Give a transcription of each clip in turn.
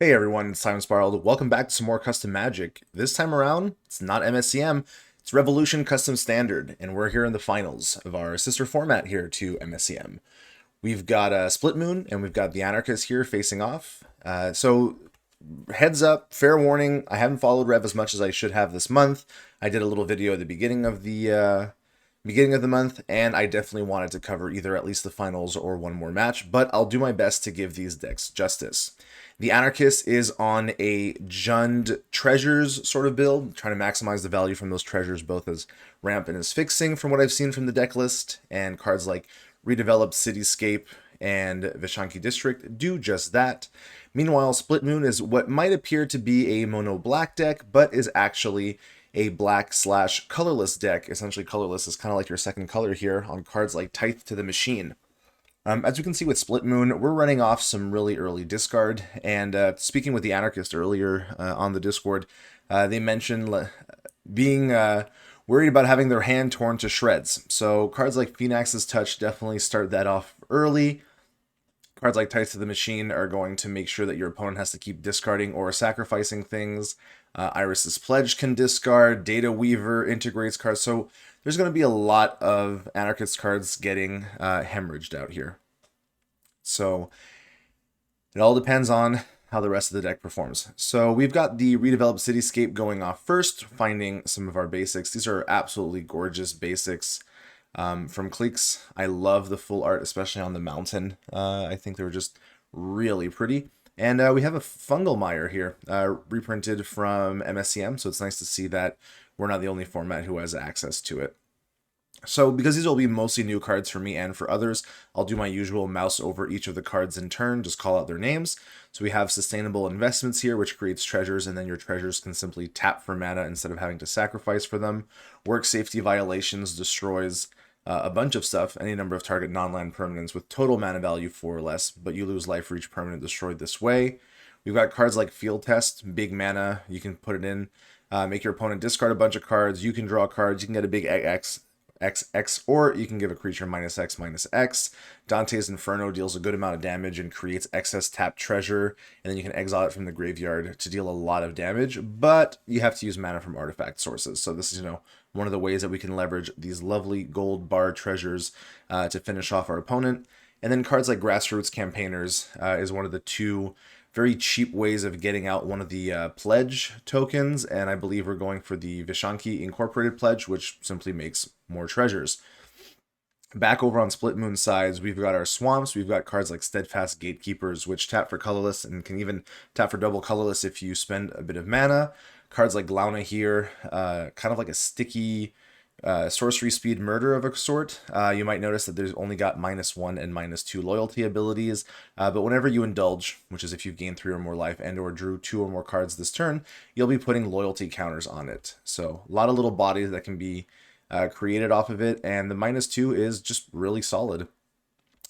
Hey everyone, it's Simon Sparled. Welcome back to some more custom magic. This time around, it's not MSCM, it's Revolution Custom Standard, and we're here in the finals of our sister format here to MSCM. We've got Splitmoon and we've got the Anarchist here facing off. So heads up, fair warning, I haven't followed Rev as much as I should have this month. I did a little video at the beginning of the month, and I definitely wanted to cover either at least the finals or one more match, but I'll do my best to give these decks justice. The Anarchist is on a Jund treasures sort of build, trying to maximize the value from those treasures both as ramp and as fixing from what I've seen from the deck list, and cards like Redeveloped Cityscape and Vishanki District do just that. Meanwhile, Splitmoon is what might appear to be a mono black deck, but is actually a black/colorless deck. Essentially, colorless is kind of like your second color here on cards like Tithe to the Machine. As you can see with Splitmoon, we're running off some really early discard, and speaking with the Anarchist earlier on the Discord, they mentioned being worried about having their hand torn to shreds. So cards like Phoenix's Touch definitely start that off early. Cards like Tithe to the Machine are going to make sure that your opponent has to keep discarding or sacrificing things. Iris's Pledge can discard. Data Weaver integrates cards. So there's going to be a lot of Anarchist cards getting hemorrhaged out here. So it all depends on how the rest of the deck performs. So we've got the Redeveloped Cityscape going off first, finding some of our basics. These are absolutely gorgeous basics from Cliques. I love the full art, especially on the mountain. I think they were just really pretty. And we have a Fungal Mire here, reprinted from MSCM, so it's nice to see that we're not the only format who has access to it. So because these will be mostly new cards for me and for others, I'll do my usual mouse over each of the cards in turn, just call out their names. So we have Sustainable Investments here, which creates treasures, and then your treasures can simply tap for mana instead of having to sacrifice for them. Work Safety Violations destroys a bunch of stuff, any number of target non-land permanents with total mana value 4 or less, but you lose life for each permanent destroyed this way. We've got cards like Field Test, big mana, you can put it in, make your opponent discard a bunch of cards, you can draw cards, you can get a big XX, or you can give a creature -X/-X. Dante's Inferno deals a good amount of damage and creates excess tapped treasure, and then you can exile it from the graveyard to deal a lot of damage, but you have to use mana from artifact sources. So this is, one of the ways that we can leverage these lovely gold bar treasures to finish off our opponent. And then cards like Grassroots Campaigners is one of the two very cheap ways of getting out one of the pledge tokens, and I believe we're going for the Vishanki Incorporated Pledge, which simply makes more treasures. Back over on Splitmoon sides, we've got our swamps, we've got cards like Steadfast Gatekeepers, which tap for colorless and can even tap for double colorless if you spend a bit of mana. Cards like Glauna here, kind of like a sticky sorcery speed murder of a sort. You might notice that there's only got -1 and -2 loyalty abilities, but whenever you indulge, which is if you've gained 3 or more life and or drew 2 or more cards this turn, you'll be putting loyalty counters on it. So a lot of little bodies that can be created off of it, and the -2 is just really solid.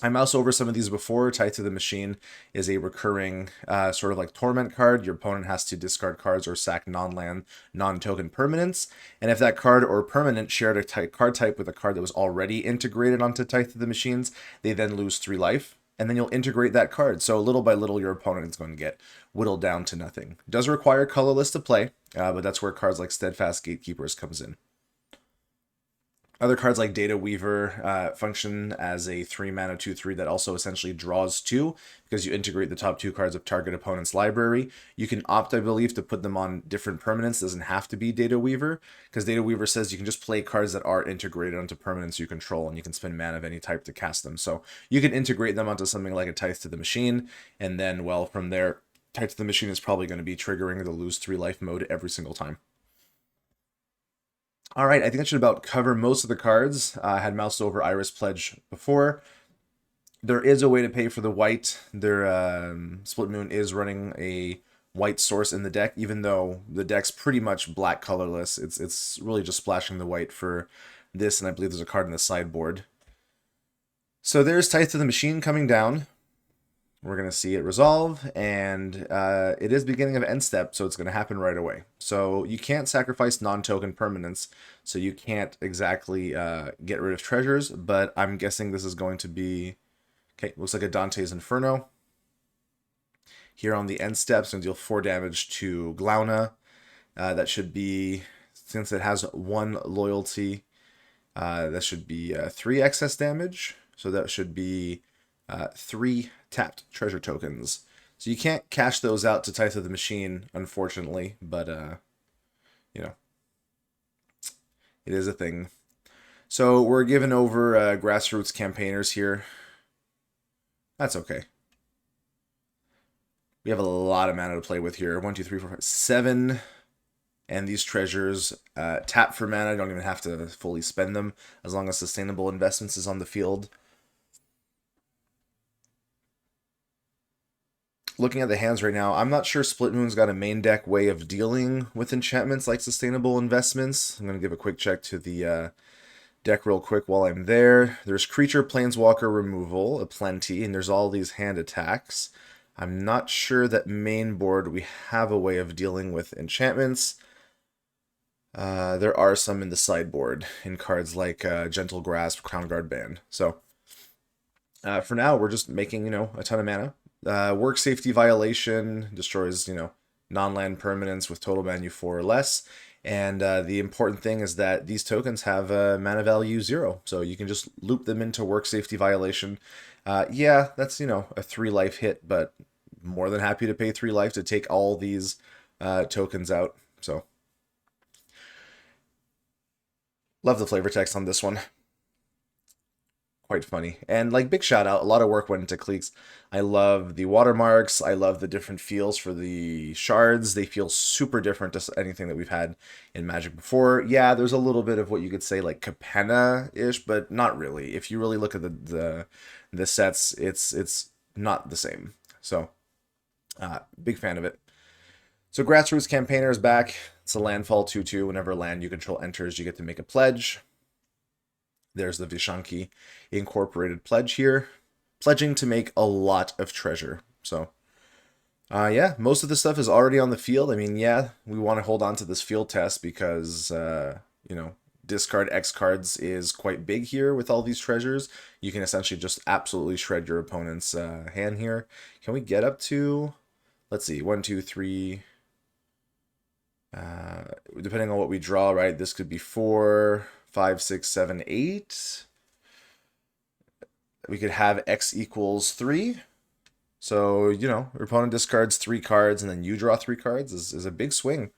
I mouse over some of these before. Tithe to the Machine is a recurring sort of like Torment card. Your opponent has to discard cards or sack non-land, non-token permanents. And if that card or permanent shared a card type with a card that was already integrated onto Tithe to the Machines, they then lose 3 life. And then you'll integrate that card. So little by little, your opponent is going to get whittled down to nothing. It does require colorless to play, but that's where cards like Steadfast Gatekeepers comes in. Other cards like Data Weaver function as a 3-mana 2/3 that also essentially draws 2 because you integrate the top 2 cards of target opponent's library. You can opt, I believe, to put them on different permanents. It doesn't have to be Data Weaver because Data Weaver says you can just play cards that are integrated onto permanents you control, and you can spend mana of any type to cast them. So you can integrate them onto something like a Tithe to the Machine, and then, well, from there, Tithe to the Machine is probably going to be triggering the lose 3 life mode every single time. All right, I think that should about cover most of the cards. I had moused over Iris Pledge before. There is a way to pay for the white. Their Splitmoon is running a white source in the deck, even though the deck's pretty much black colorless. It's really just splashing the white for this, and I believe there's a card in the sideboard. So there's Tithe to the Machine coming down. We're going to see it resolve, and it is beginning of end step, so it's going to happen right away. So you can't sacrifice non-token permanents, so you can't exactly get rid of treasures, but I'm guessing this is going to be... Okay, looks like a Dante's Inferno. Here on the end steps, and deal 4 damage to Glauna. That should be, since it has 1 loyalty, that should be 3 excess damage. So that should be 3 tapped treasure tokens. So you can't cash those out to Tithe of the Machine, unfortunately, but, you know, it is a thing. So we're giving over grassroots campaigners here. That's okay. We have a lot of mana to play with here. 1, 2, 3, 4, 5, 7. And these treasures tap for mana. Don't even have to fully spend them as long as sustainable investments is on the field. Looking at the hands right now, I'm not sure Splitmoon's got a main deck way of dealing with enchantments like sustainable investments. I'm going to give a quick check to the deck real quick while I'm there. There's creature planeswalker removal, aplenty, and there's all these hand attacks. I'm not sure that main board we have a way of dealing with enchantments. There are some in the sideboard in cards like Gentle Grasp, Crown Guard Band. So for now, we're just making, a ton of mana. Work Safety Violation destroys, non-land permanents with total value 4 or less. And the important thing is that these tokens have mana value 0. So you can just loop them into Work Safety Violation. Yeah, that's, a 3 life hit, but more than happy to pay 3 life to take all these tokens out. So love the flavor text on this one. Quite funny. And big shout out, a lot of work went into Cleeks. I love the watermarks. I love the different feels for the shards. They feel super different to anything that we've had in Magic before. Yeah, there's a little bit of what you could say like Capenna-ish, but not really. If you really look at the sets, it's not the same. So big fan of it. So Grassroots Campaigner is back. It's a landfall 2/2. Whenever land you control enters, you get to make a pledge. There's the Vishanki incorporated pledge here. Pledging to make a lot of treasure. So, yeah, most of the stuff is already on the field. I mean, yeah, we want to hold on to this field test because, discard X cards is quite big here with all these treasures. You can essentially just absolutely shred your opponent's hand here. Can we get up to, let's see, 1, 2, 3... depending on what we draw, right? This could be 4, 5, 6, 7, 8. We could have X equals 3. So, your opponent discards 3 cards and then you draw 3 cards is a big swing.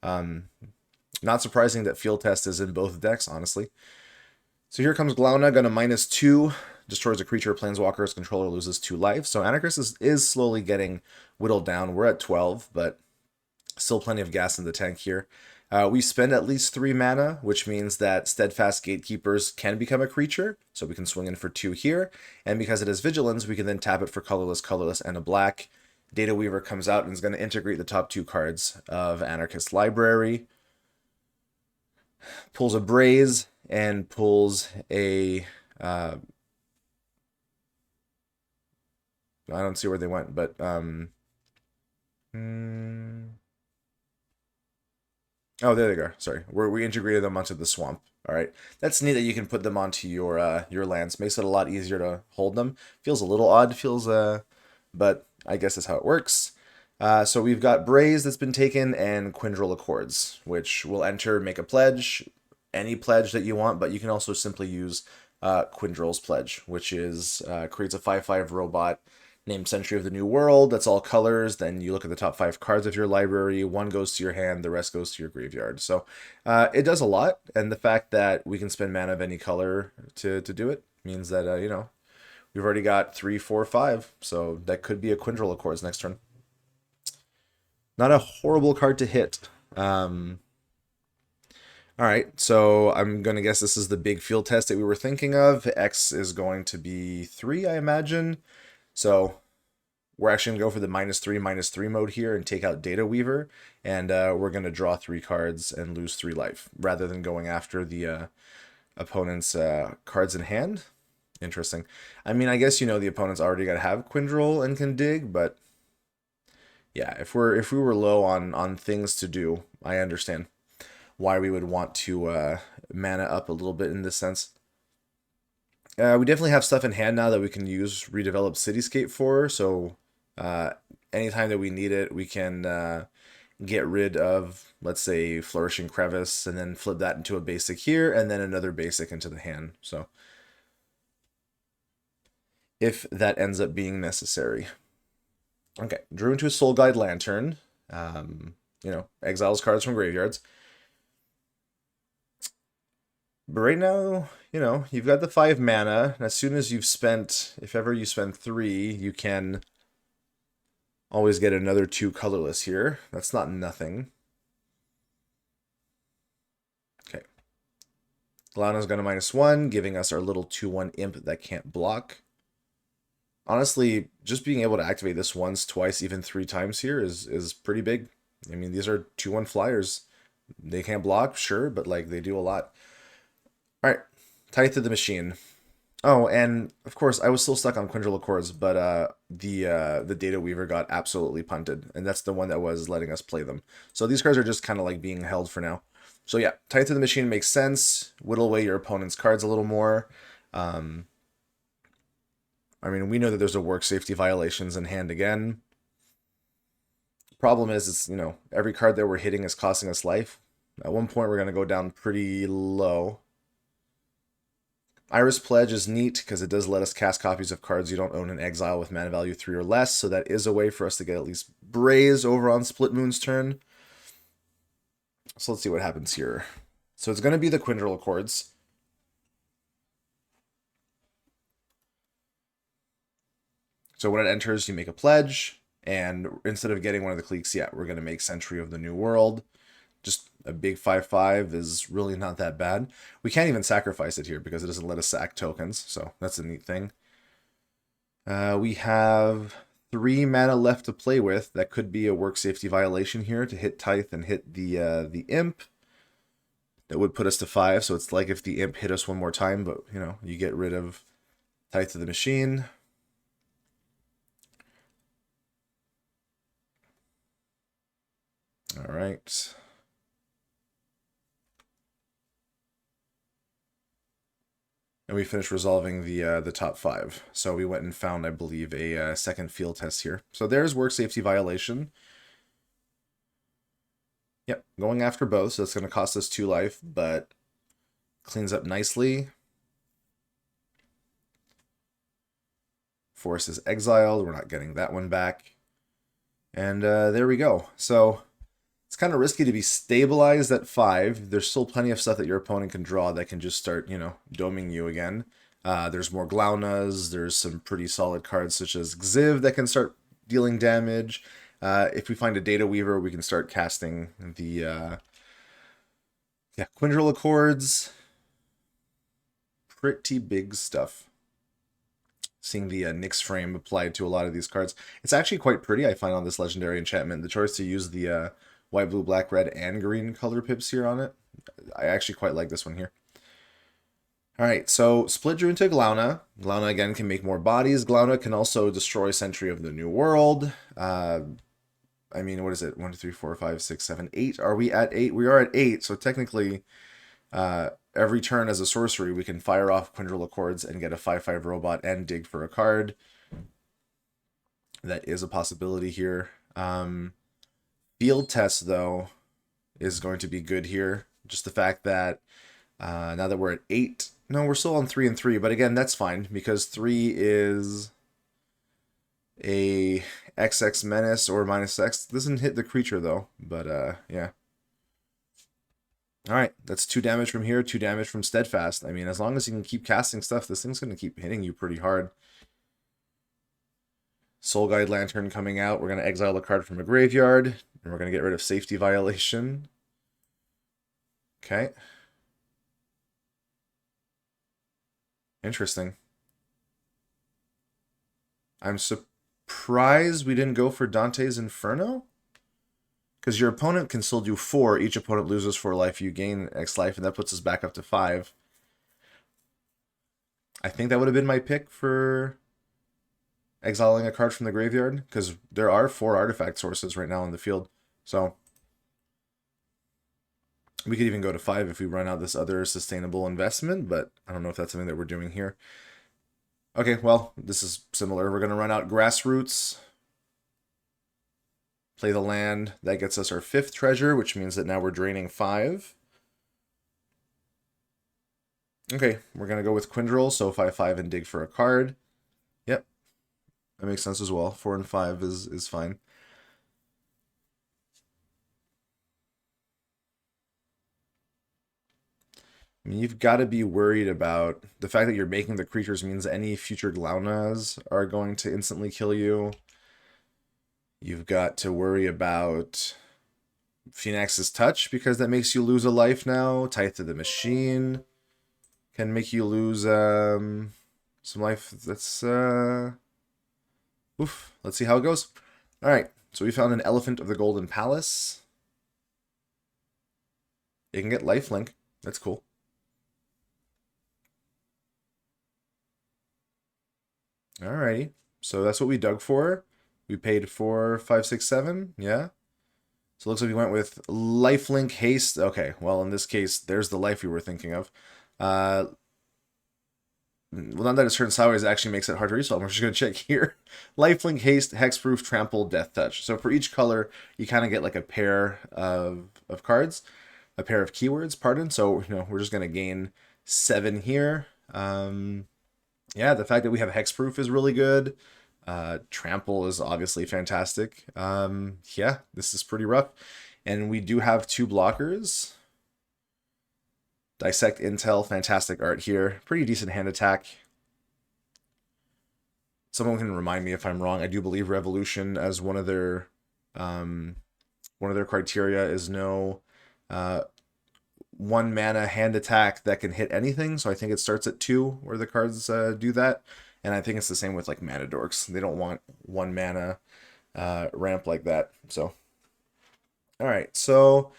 Not surprising that field test is in both decks, honestly. So here comes Glauna, gonna -2. Destroys a creature, planeswalker's controller loses 2 life. So Anarchist is slowly getting whittled down. We're at 12, but still plenty of gas in the tank here. We spend at least 3 mana, which means that Steadfast Gatekeepers can become a creature, so we can swing in for 2 here. And because it has Vigilance, we can then tap it for colorless, and a black. Data Weaver comes out and is going to integrate the top 2 cards of Anarchist Library. Pulls a Braze, and pulls a... I don't see where they went, but... Oh, there they go. Sorry, we integrated them onto the swamp. All right, that's neat that you can put them onto your lands. Makes it a lot easier to hold them. Feels a little odd. But I guess that's how it works. So we've got Braze that's been taken and Quindril Accords, which will enter, make a pledge, any pledge that you want. But you can also simply use Quindril's pledge, which is creates a 5/5 robot named Century of the New World. That's all colors. Then you look at the top 5 cards of your library. 1 goes to your hand. The rest goes to your graveyard. So it does a lot. And the fact that we can spend mana of any color to do it means that, we've already got 3, 4, 5. So that could be a Quindril Accords next turn. Not a horrible card to hit. All right, so I'm going to guess this is the big field test that we were thinking of. X is going to be 3, I imagine. So we're actually going to go for the -3/-3 mode here and take out Data Weaver. And we're going to draw 3 cards and lose 3 life, rather than going after the opponent's cards in hand. Interesting. I mean, I guess the opponent's already got to have Quindril and can dig, but yeah, if we were low on things to do, I understand why we would want to mana up a little bit in this sense. We definitely have stuff in hand now that we can use Redevelop Cityscape for, so anytime that we need it, we can get rid of, let's say, Flourishing Crevice, and then flip that into a basic here, and then another basic into the hand. So if that ends up being necessary. Okay, drew into a Soul Guide Lantern. Exiles cards from graveyards. But right now, you've got the 5 mana, and as soon as you've spent, if ever you spend 3, you can always get another 2 colorless here. That's not nothing. Okay. Glauna's got a -1, giving us our little 2/1 imp that can't block. Honestly, just being able to activate this once, twice, even 3 times here is pretty big. I mean, these are 2/1 flyers. They can't block, sure, but like they do a lot. All right, Tithe to the Machine. Oh, and of course, I was still stuck on Quindril Accords, but the Data Weaver got absolutely punted, and that's the one that was letting us play them. So these cards are just kind of like being held for now. So yeah, Tithe to the Machine makes sense. Whittle away your opponent's cards a little more. I mean, we know that there's a work safety violations in hand again. Problem is, it's, every card that we're hitting is costing us life. At one point, we're going to go down pretty low. Iris Pledge is neat because it does let us cast copies of cards you don't own in exile with mana value 3 or less, so that is a way for us to get at least Braze over on Splitmoon's turn. So let's see what happens here. So it's going to be the Quindril Accords. So when it enters, you make a pledge, and instead of getting one of the cliques, yeah, we're going to make Sentry of the New World. Just a big 5/5 is really not that bad. We can't even sacrifice it here because it doesn't let us sack tokens, so that's a neat thing. We have 3 mana left to play with. That could be a work safety violation here to hit Tithe and hit the Imp. That would put us to 5, so it's like if the Imp hit us one more time, but, you get rid of Tithe to the Machine. All right. And we finished resolving the top 5. So we went and found, I believe, a second field test here. So there's work safety violation. Yep, going after both, so it's going to cost us 2 life, but cleans up nicely. Force is exiled. We're not getting that one back. And there we go. So it's kind of risky to be stabilized at 5. There's still plenty of stuff that your opponent can draw that can just start, doming you again. There's more Glaunas. There's some pretty solid cards such as Xiv that can start dealing damage. If we find a Data Weaver, we can start casting the Quindril Accords. Pretty big stuff. Seeing the Nyx frame applied to a lot of these cards. It's actually quite pretty, I find, on this legendary enchantment. The choice to use the white, blue, black, red, and green color pips here on it. I actually quite like this one here. Alright, so Split drew into Glauna. Glauna, again, can make more bodies. Glauna can also destroy Sentry of the New World. I mean, what is it? 1, 2, 3, 4, 5, 6, 7, 8. Are we at 8? We are at 8, so technically, every turn as a sorcery, we can fire off Quindril Accords and get a 5/5 robot and dig for a card. That is a possibility here. Field test, though, is going to be good here. Just the fact that now that we're at 8, no, we're still on 3 and 3, but again, that's fine because 3 is a XX menace or -X. Doesn't hit the creature though, but yeah. All right, that's 2 damage from here, 2 damage from Steadfast. I mean, as long as you can keep casting stuff, this thing's going to keep hitting you pretty hard. Soul Guide Lantern coming out. We're going to exile a card from a graveyard, and we're going to get rid of Safety Violation. Okay. Interesting. I'm surprised we didn't go for Dante's Inferno? Because your opponent can still do 4. Each opponent loses 4 life. You gain X life, and that puts us back up to 5. I think that would have been my pick for exiling a card from the graveyard, because there are 4 artifact sources right now on the field. So we could even go to 5 if we run out this other sustainable investment, but I don't know if that's something that we're doing here. Okay, well, this is similar. We're going to run out Grassroots. Play the land. That gets us our 5th treasure, which means that now we're draining 5. Okay, we're going to go with Quindrel, so 5/5 and dig for a card. Yep, that makes sense as well. 4 and 5 is fine. I mean, you've got to be worried about the fact that you're making the creatures means any future Glaunas are going to instantly kill you. You've got to worry about Phoenix's Touch because that makes you lose a life now. Tithe of the Machine can make you lose some life. That's oof. Let's see how it goes. All right, so we found an Elephant of the Golden Palace. It can get lifelink. That's cool. Alrighty, so that's what we dug for. We paid 4, 5, 6, 7. Yeah. So it looks like we went with lifelink haste. Okay, well in this case, there's the life we were thinking of. Well, not that a certain sideways actually makes it hard to resolve. I'm just going to check here. Lifelink, haste, hexproof, trample, death touch. So for each color, you kind of get like a pair of cards, a pair of keywords, pardon. So, we're just going to gain 7 here. Yeah, the fact that we have hexproof is really good. Trample is obviously fantastic. Yeah, this is pretty rough. And we do have 2 blockers. Dissect Intel, fantastic art here. Pretty decent hand attack. Someone can remind me if I'm wrong. I do believe Revolution as one of their criteria is no 1 mana hand attack that can hit anything. So I think it starts at 2 where the cards do that. And I think it's the same with like mana dorks. They don't want 1 mana ramp like that. So, all right. So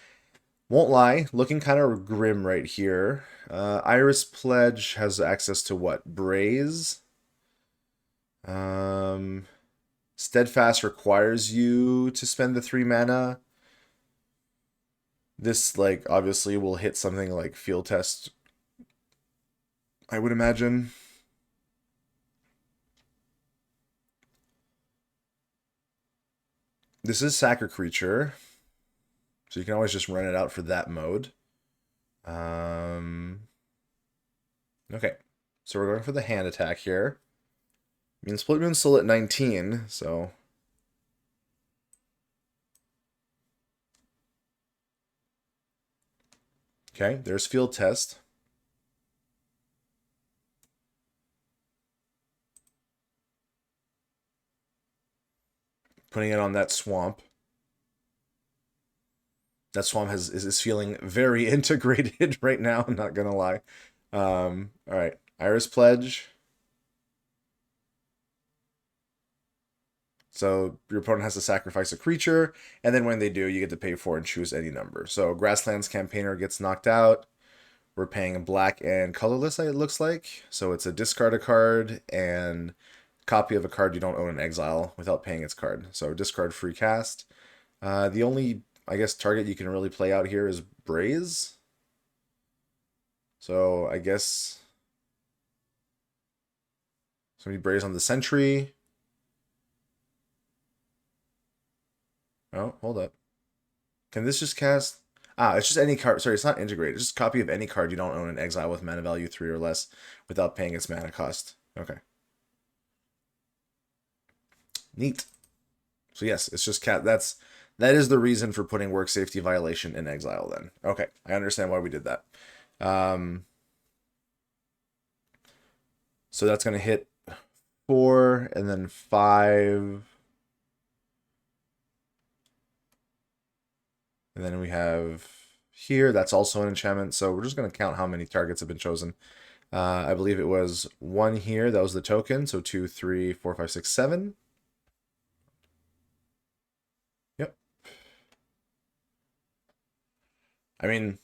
won't lie, looking kind of grim right here. Iris Pledge has access to what? Braze. Steadfast requires you to spend the 3 mana. This, like, obviously will hit something like Field Test, I would imagine. This is Sack a Creature, so you can always just run it out for that mode. Okay, so we're going for the hand attack here. I mean, Splitmoon's still at 19, so... Okay, there's Field Test. Putting it on that swamp. That swamp is feeling very integrated right now, I'm not gonna lie. Alright, Iris Pledge. So your opponent has to sacrifice a creature, and then when they do, you get to pay 4 and choose any number. So Grasslands Campaigner gets knocked out. We're paying black and colorless, it looks like. So it's a discard a card and copy of a card you don't own in exile without paying its card. So discard free cast. The only, I guess, target you can really play out here is Braze. So I guess somebody Braze on the Sentry. Oh, hold up. Can this just cast... Ah, it's just any card. Sorry, it's not integrated. It's just a copy of any card you don't own in exile with mana value 3 or less without paying its mana cost. Okay. Neat. So yes, it's just that is the reason for putting work safety violation in exile then. Okay, I understand why we did that. So that's going to hit 4 and then 5. And then we have here, that's also an enchantment. So we're just going to count how many targets have been chosen. I believe it was 1 here. That was the token. So 2, 3, 4, 5, 6, 7. Yep. I mean,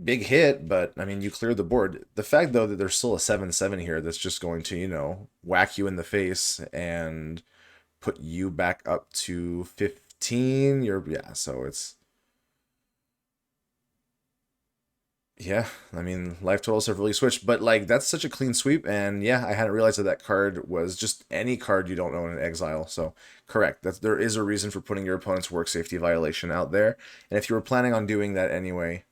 big hit, but I mean, you cleared the board. The fact, though, that there's still a 7/7 here that's just going to, whack you in the face and put you back up to 15. Yeah, so it's... Yeah, I mean, life totals have really switched, but like that's such a clean sweep, and yeah, I hadn't realized that that card was just any card you don't own in exile. So correct, that's there is a reason for putting your opponent's work safety violation out there, and if you were planning on doing that anyway,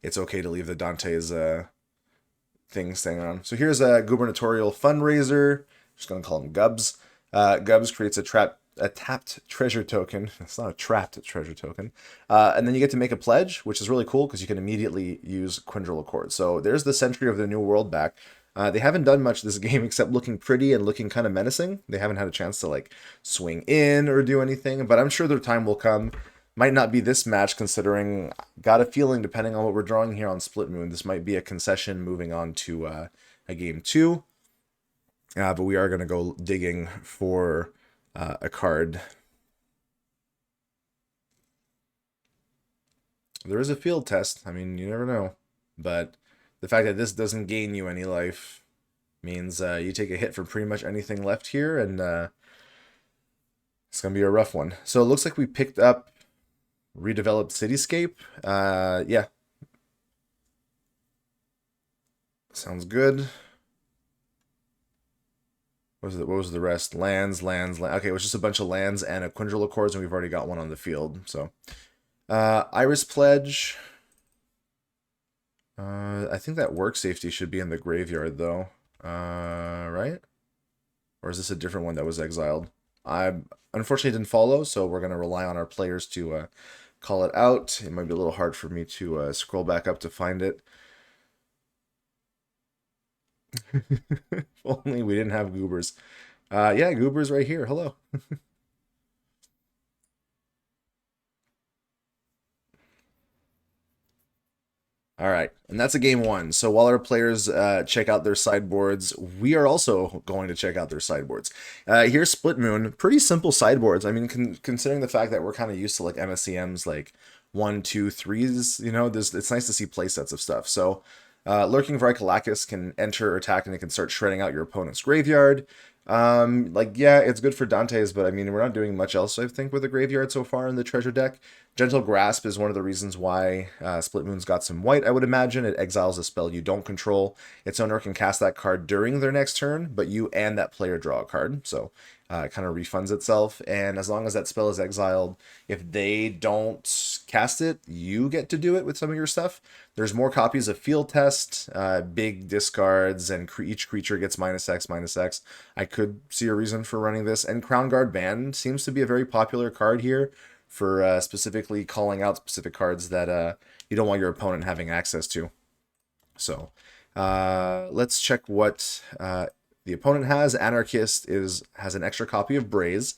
it's okay to leave the Dante's thing staying on. So here's a gubernatorial fundraiser. Just gonna call him Gubs. Gubs creates a tapped treasure token. It's not a trapped treasure token. And then you get to make a pledge, which is really cool because you can immediately use Quindril Accord. So there's the Sentry of the New World back. They haven't done much this game except looking pretty and looking kind of menacing. They haven't had a chance to like swing in or do anything, but I'm sure their time will come. Might not be this match considering, got a feeling depending on what we're drawing here on Splitmoon, this might be a concession moving on to a game 2. But we are going to go digging for a card. There is a field test. I mean, you never know. But the fact that this doesn't gain you any life means you take a hit from pretty much anything left here, and it's going to be a rough one. So it looks like we picked up redeveloped Cityscape. Yeah. Sounds good. What was the rest? Lands. Okay, it was just a bunch of lands and a Quindril Accords, and we've already got one on the field. So, Iris Pledge. I think that work safety should be in the graveyard, though. Right? Or is this a different one that was exiled? I unfortunately didn't follow, so we're going to rely on our players to call it out. It might be a little hard for me to scroll back up to find it. If only we didn't have goobers. Yeah, goobers right here. Hello. All right, and that's a game 1. So while our players check out their sideboards, we are also going to check out their sideboards. Here's Splitmoon. Pretty simple sideboards. I mean, considering the fact that we're kind of used to like MSCM's like 1, 2, 3s, you know, it's nice to see playsets of stuff. So Lurking Vrykalakas can enter or attack and it can start shredding out your opponent's graveyard. Like, yeah, it's good for Dante's, but I mean, we're not doing much else, I think, with the graveyard so far in the treasure deck. Gentle Grasp is one of the reasons why Splitmoon's got some white, I would imagine. It exiles a spell you don't control. Its owner can cast that card during their next turn, but you and that player draw a card, so it kind of refunds itself. And as long as that spell is exiled, if they don't cast it, you get to do it with some of your stuff. There's more copies of Field Test, big discards, and each creature gets -X, -X. I could see a reason for running this. And Crown Guard Band seems to be a very popular card here for specifically calling out specific cards that you don't want your opponent having access to. So let's check what the opponent has. Anarchist has an extra copy of Braze.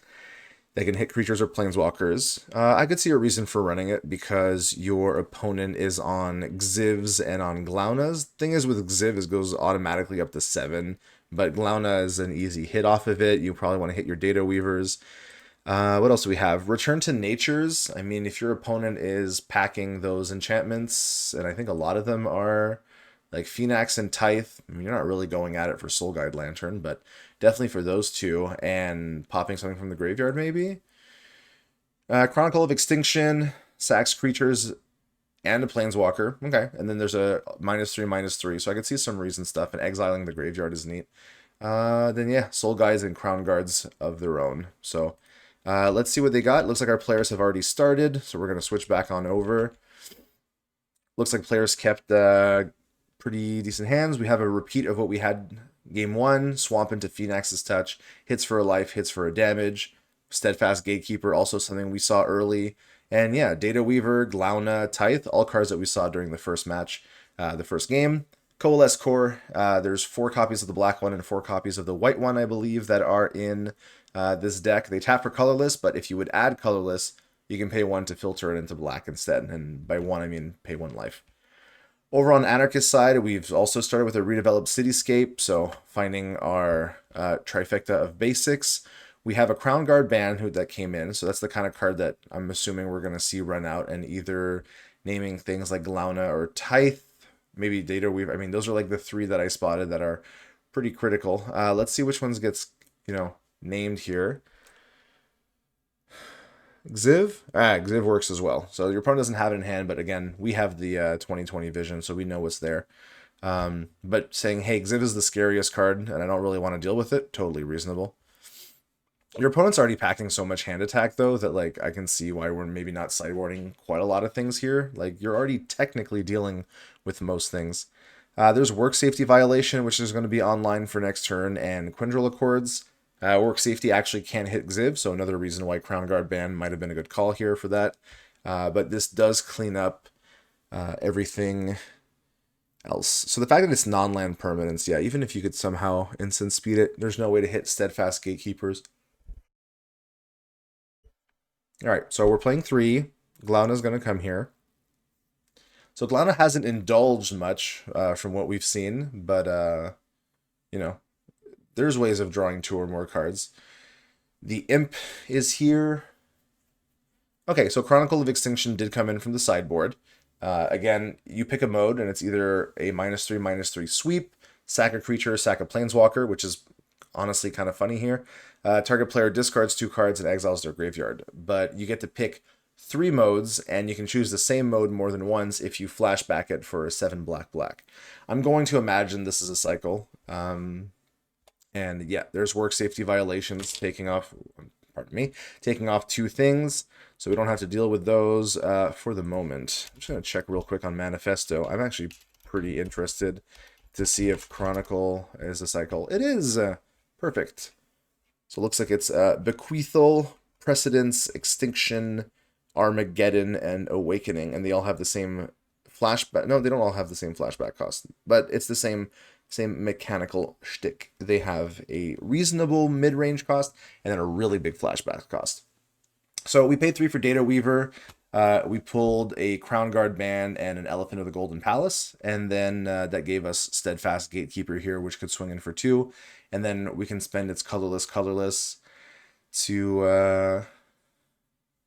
They can hit creatures or planeswalkers. I could see a reason for running it because your opponent is on Xivs and on Glauna's. Thing is with Xiv, it goes automatically up to 7, but Glauna is an easy hit off of it. You probably want to hit your Data Weavers. What else do we have? Return to Natures. I mean, if your opponent is packing those enchantments, and I think a lot of them are like Phoenix and Tithe, I mean, you're not really going at it for Soul Guide Lantern, but definitely for those two, and popping something from the graveyard maybe. Chronicle of Extinction, sacks creatures and a planeswalker. Okay, and then there's a -3/-3, so I could see some reason stuff, and exiling the graveyard is neat. Then yeah, Soul Guides and Crown Guards of their own. So let's see what they got. Looks like our players have already started, so we're going to switch back on over. Looks like players kept pretty decent hands. We have a repeat of what we had game 1. Swamp into Phoenix's Touch. Hits for a life, hits for a damage. Steadfast Gatekeeper, also something we saw early. And yeah, Data Weaver, Glauna, Tithe, all cards that we saw during the first match, the first game. Coalesce Core, there's 4 copies of the black one and 4 copies of the white one, I believe, that are in this deck. They tap for colorless, but if you would add colorless, you can pay 1 to filter it into black instead. And by 1, I mean pay 1 life. Over on Anarchist side, we've also started with a redeveloped Cityscape, so finding our trifecta of basics. We have a Crown Guard Band that came in, so that's the kind of card that I'm assuming we're going to see run out, and either naming things like Glauna or Tithe, maybe Data Weaver. I mean, those are like the 3 that I spotted that are pretty critical. Let's see which ones gets, named here. Xiv? Ah, Xiv works as well. So your opponent doesn't have it in hand, but again, we have the 20/20 vision, so we know what's there. But saying, hey, Xiv is the scariest card, and I don't really want to deal with it, totally reasonable. Your opponent's already packing so much hand attack, though, that like I can see why we're maybe not sideboarding quite a lot of things here. Like, you're already technically dealing with most things. There's work safety violation, which is going to be online for next turn, and Quindril Accords. Work safety actually can't hit Xiv, so another reason why Crown Guard ban might have been a good call here for that. But this does clean up everything else. So the fact that it's non-land permanence, yeah, even if you could somehow instant speed it, there's no way to hit Steadfast Gatekeepers. All right, so we're playing 3. Glauna's going to come here. So Glauna hasn't indulged much from what we've seen, but, you know, there's ways of drawing 2 or more cards. The Imp is here. Okay, so Chronicle of Extinction did come in from the sideboard. Again, you pick a mode, and it's either a -3/-3 sweep, sack a creature, sack a planeswalker, which is honestly kind of funny here. Target player discards 2 cards and exiles their graveyard. But you get to pick 3 modes, and you can choose the same mode more than once if you flashback it for a 7 black. I'm going to imagine this is a cycle. And yeah, there's work safety violations taking off, taking off 2 things. So we don't have to deal with those for the moment. I'm just going to check real quick on Manifesto. I'm actually pretty interested to see if Chronicle is a cycle. It is. Perfect. So it looks like it's Bequeathal, Precedence, Extinction, Armageddon, and Awakening. And they all have the same flashback. No, they don't all have the same flashback cost. But it's the same mechanical shtick. They have a reasonable mid-range cost and then a really big flashback cost. So we paid 3 for Data Weaver. We pulled a Crown Guard ban and an Elephant of the Golden Palace, and then that gave us Steadfast Gatekeeper here, which could swing in for 2, and then we can spend its colorless to, or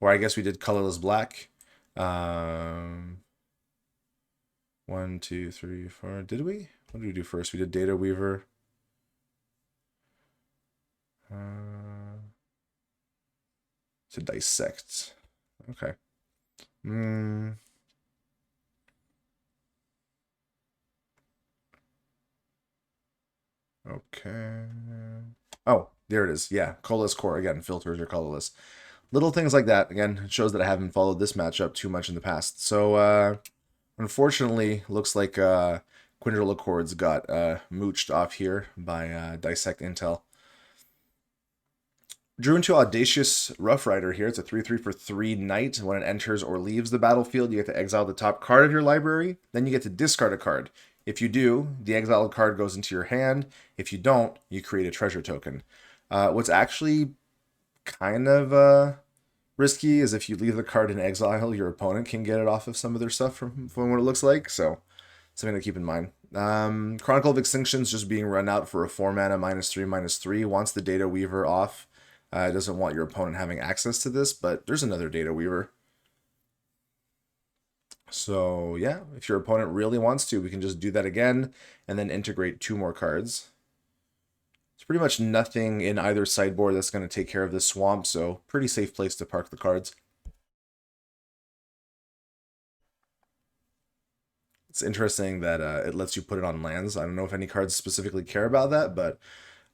I guess we did colorless black. 1, 2, 3, 4. Did we? What did we do first? We did Data Weaver. To dissect. Okay. Okay. Oh, there it is. Yeah, colorless core again. Filters are colorless. Little things like that. Again, it shows that I haven't followed this matchup too much in the past. So, unfortunately, looks like Quindril Accords got mooched off here by Dissect Intel. Drew into Audacious Rough Rider here. It's a 3/3 for 3 knight. When it enters or leaves the battlefield, you get to exile the top card of your library. Then you get to discard a card. If you do, the exiled card goes into your hand. If you don't, you create a treasure token. What's actually kind of risky is if you leave the card in exile, your opponent can get it off of some of their stuff from what it looks like. So something to keep in mind. Chronicle of Extinction's just being run out for a 4 mana -3/-3. Wants the Data Weaver off. It doesn't want your opponent having access to this, but there's another Data Weaver. So yeah, if your opponent really wants to, we can just do that again and then integrate 2 more cards. It's pretty much nothing in either sideboard that's going to take care of this swamp, so pretty safe place to park the cards. It's interesting that it lets you put it on lands. I don't know if any cards specifically care about that, but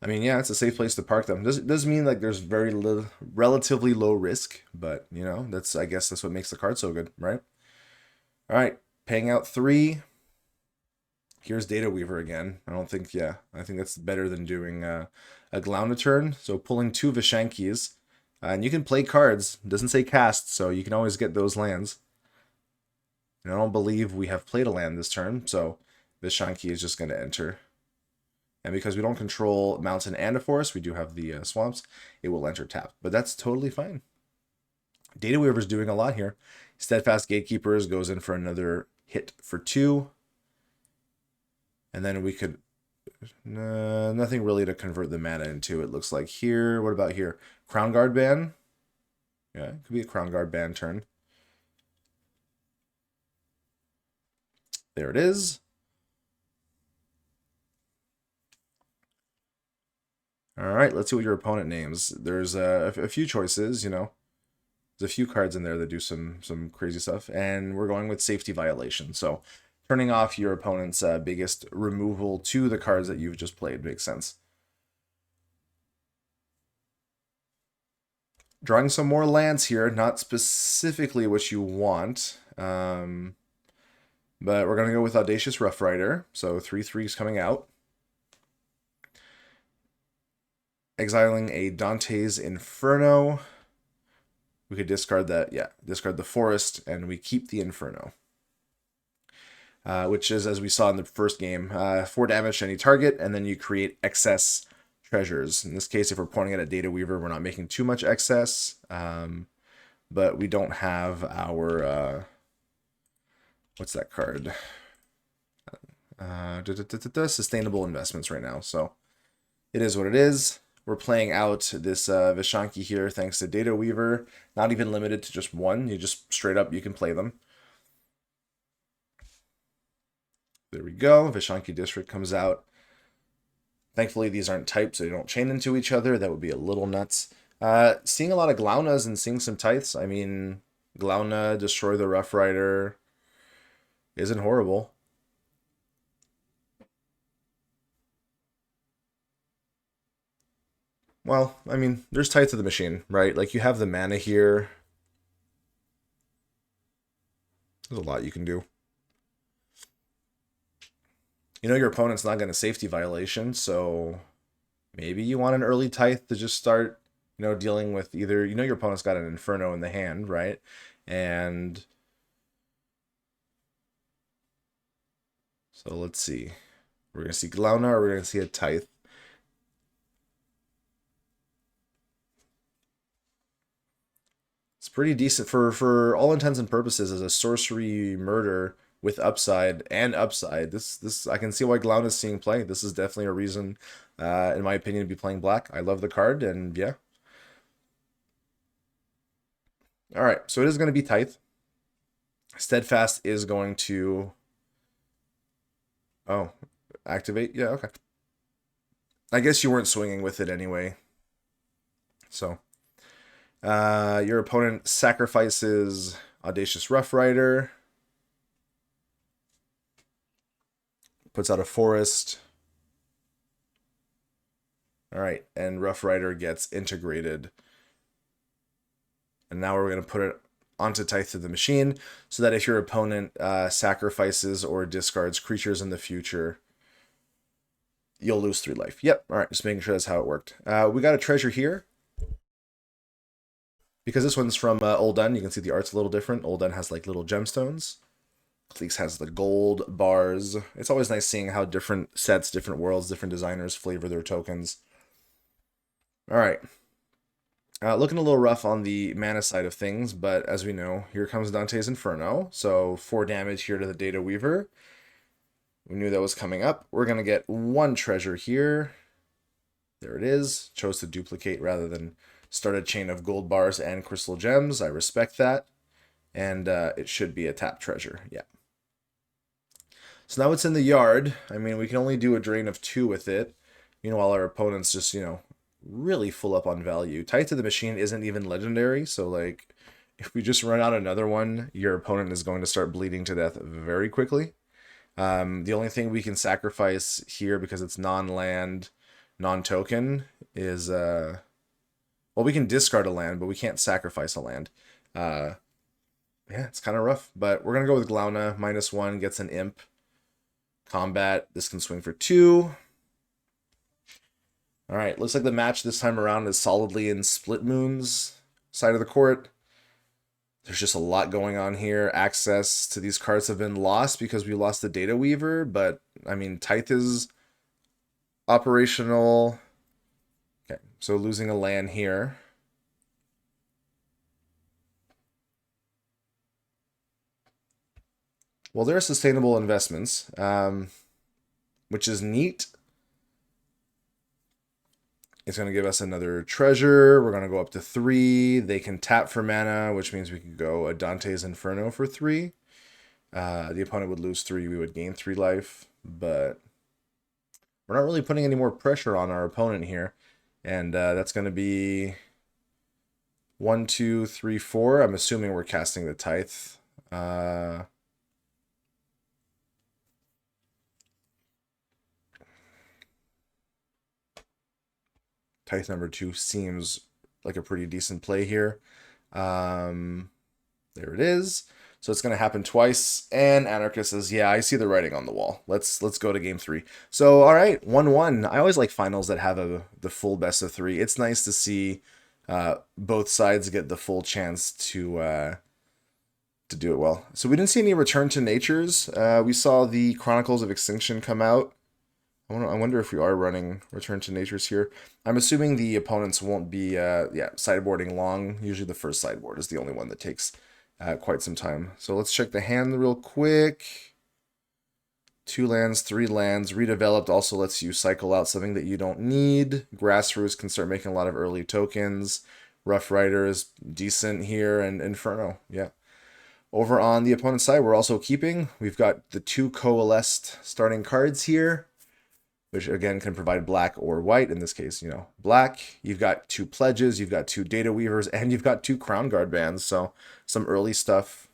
I mean, yeah, it's a safe place to park them. Does mean like there's very little, relatively low risk, but you know, I guess that's what makes the card so good, right? All right, paying out 3. Here's Data Weaver again. I think that's better than doing a Glauna turn. So pulling 2 Vishankis, and you can play cards. It doesn't say cast, so you can always get those lands. And I don't believe we have played a land this turn, so Vishanki is just going to enter. And because we don't control mountain and a forest, we do have the swamps, it will enter tapped. But that's totally fine. Data Weaver's doing a lot here. Steadfast Gatekeepers goes in for another hit for 2. And then we could... nothing really to convert the mana into, it looks like here. What about here? Crown Guard ban? Yeah, it could be a Crown Guard ban turn. There it is. All right, let's see what your opponent names. There's a few choices, you know. There's a few cards in there that do some crazy stuff, and we're going with safety violation. So turning off your opponent's biggest removal to the cards that you've just played makes sense. Drawing some more lands here, not specifically what you want, but we're going to go with Audacious Rough Rider. So 3/3's coming out. Exiling a Dante's Inferno. We could discard that, yeah, discard the Forest, and we keep the Inferno. Which is, as we saw in the first game, 4 damage to any target, and then you create excess treasures. In this case, if we're pointing at a Data Weaver, we're not making too much excess, but we don't have our, what's that card? Sustainable investments right now, so it is what it is. We're playing out this Vishanki here thanks to Data Weaver. Not even limited to just one. You just straight up, you can play them. There we go. Vishanki District comes out. Thankfully, these aren't typed, so they don't chain into each other. That would be a little nuts. Seeing a lot of Glaunas and seeing some Tithes. I mean, Glauna, destroy the Rough Rider isn't horrible. Well, I mean, there's Tithe of the Machine, right? Like, you have the mana here. There's a lot you can do. You know your opponent's not going to safety violation, so maybe you want an early Tithe to just start, you know, dealing with either, you know, your opponent's got an Inferno in the hand, right? And so let's see. We're going to see Glauna or we're going to see a Tithe. It's pretty decent for all intents and purposes as a sorcery murder with upside and upside. This I can see why Glauna's is seeing play. This is definitely a reason, in my opinion, to be playing black. I love the card, and yeah. All right, so it is going to be Tithe. Steadfast is going to... Oh, activate? Yeah, okay. I guess you weren't swinging with it anyway. So, your opponent sacrifices Audacious Rough Rider. Puts out a Forest. All right, and Rough Rider gets integrated. And now we're going to put it onto Tithe of the Machine, so that if your opponent sacrifices or discards creatures in the future, you'll lose 3 life. Yep, all right, just making sure that's how it worked. We got a treasure here. Because this one's from Ul'Dun, you can see the art's a little different. Ul'Dun has like little gemstones. Cleeks has the gold bars. It's always nice seeing how different sets, different worlds, different designers flavor their tokens. All right. Looking a little rough on the mana side of things, but as we know, here comes Dante's Inferno. So 4 damage here to the Data Weaver. We knew that was coming up. We're going to get 1 treasure here. There it is. Chose to duplicate rather than start a chain of gold bars and crystal gems. I respect that. And it should be a tap treasure. Yeah. So now it's in the yard. I mean, we can only do a drain of 2 with it. Meanwhile, our opponent's just, you know, really full up on value. Tithe of the Machine isn't even legendary, so like if we just run out another one, your opponent is going to start bleeding to death very quickly. The only thing we can sacrifice here, because it's non-land, non-token, is well, we can discard a land, but we can't sacrifice a land. Yeah, it's kind of rough, but we're gonna go with Glauna. -1 gets an imp. Combat. This can swing for 2. All right, looks like the match this time around is solidly in Splitmoon's side of the court. There's just a lot going on here. Access to these cards have been lost because we lost the Data Weaver, but, I mean, Tithe is operational. Okay, so losing a land here. Well, there are sustainable investments, which is neat. It's going to give us another treasure. We're going to go up to 3. They can tap for mana, which means we can go a Dante's Inferno for 3. The opponent would lose 3. We would gain 3 life. But we're not really putting any more pressure on our opponent here. And that's going to be 1, 2, 3, 4. I'm assuming we're casting the Tithe. Tithe number 2 seems like a pretty decent play here. There it is. So it's going to happen twice. And Anarchist says, yeah, I see the writing on the wall. Let's go to game 3. So, all right, 1-1. I always like finals that have the full best of 3. It's nice to see both sides get the full chance to do it well. So we didn't see any Return to Natures. We saw the Chronicles of Extinction come out. I wonder if we are running Return to Natures here. I'm assuming the opponents won't be sideboarding long. Usually the first sideboard is the only one that takes quite some time. So let's check the hand real quick. 2 lands, 3 lands. Redeveloped also lets you cycle out something that you don't need. Grassroots can start making a lot of early tokens. Rough Rider is decent here, and Inferno, yeah. Over on the opponent's side, we're also keeping. We've got the 2 coalesced starting cards here, which again can provide black or white. In this case, black. You've got 2 pledges, you've got 2 data weavers, and you've got 2 crown guard bands. So some early stuff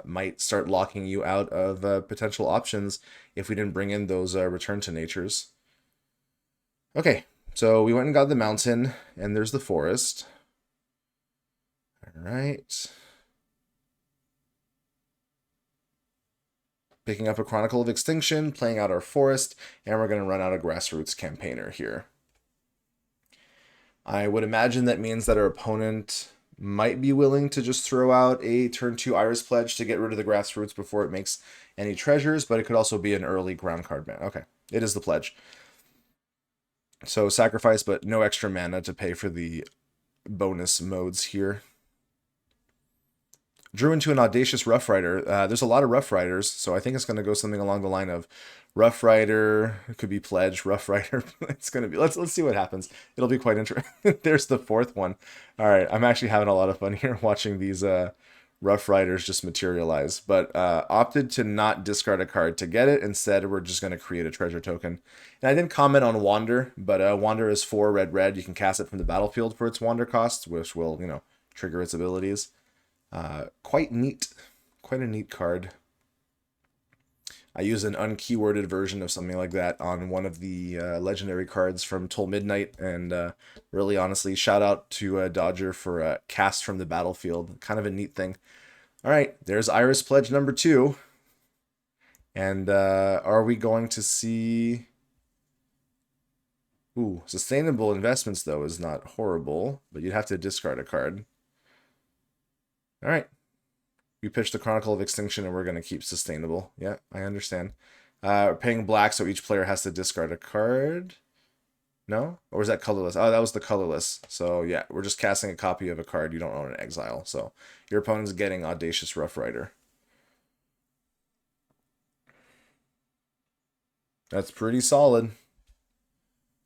might start locking you out of potential options if we didn't bring in those Return to Natures. Okay, so we went and got the mountain, and there's the forest. All right. Picking up a Chronicle of Extinction, playing out our forest, and we're going to run out a Grassroots Campaigner here. I would imagine that means that our opponent might be willing to just throw out a turn 2 Iris Pledge to get rid of the Grassroots before it makes any treasures, but it could also be an early ground card ban. Okay, it is the pledge. So sacrifice, but no extra mana to pay for the bonus modes here. Drew into an Audacious Rough Rider. There's a lot of Rough Riders, so I think it's going to go something along the line of Rough Rider. It could be Pledge, Rough Rider. It's going to be. Let's see what happens. It'll be quite interesting. There's the 4th one. All right, I'm actually having a lot of fun here watching these Rough Riders just materialize. But opted to not discard a card to get it. Instead, we're just going to create a treasure token. And I didn't comment on Wander, but Wander is 4 red. You can cast it from the battlefield for its Wander cost, which will trigger its abilities. Quite neat. Quite a neat card. I use an unkeyworded version of something like that on one of the legendary cards from Till Midnight, and really honestly, shout out to Dodger for cast from the battlefield. Kind of a neat thing. All right, there's Iris Pledge number 2. And are we going to see... Ooh, Sustainable Investments, though, is not horrible, but you'd have to discard a card. All right. We pitched the Chronicle of Extinction, and we're going to keep Sustainable. Yeah, I understand. We're paying black, so each player has to discard a card. No? Or was that colorless? Oh, that was the colorless. So, yeah, we're just casting a copy of a card you don't own in exile. So, your opponent's getting Audacious Rough Rider. That's pretty solid.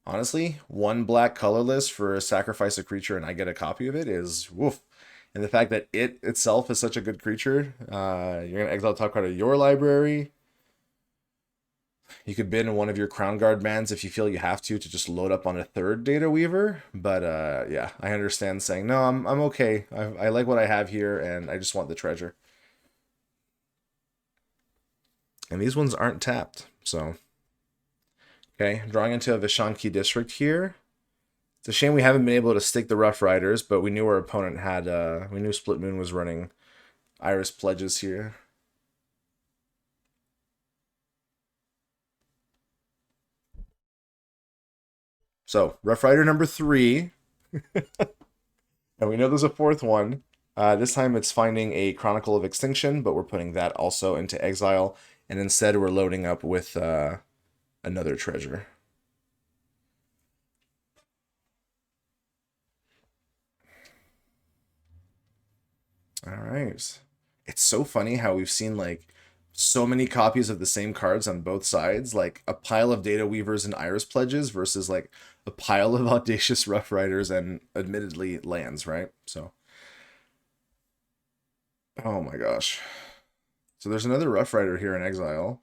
Honestly, 1 black colorless for a sacrifice a creature and I get a copy of it is woof. And the fact that it itself is such a good creature, you're going to exile top card of your library. You could bin one of your Crown Guard bands if you feel you have to just load up on a 3rd Data Weaver. But yeah, I understand saying, no, I'm okay. I like what I have here, and I just want the treasure. And these ones aren't tapped, so... Okay, drawing into a Vishanki District here. It's a shame we haven't been able to stick the Rough Riders, but we knew our opponent had, we knew Splitmoon was running Iris Pledges here. So, Rough Rider number 3. And we know there's a 4th one. This time it's finding a Chronicle of Extinction, but we're putting that also into exile. And instead we're loading up with another treasure. All right. It's so funny how we've seen like so many copies of the same cards on both sides, like a pile of Data Weavers and Iris Pledges versus like a pile of Audacious Rough Riders and admittedly lands, right? So, oh my gosh. So there's another Rough Rider here in exile.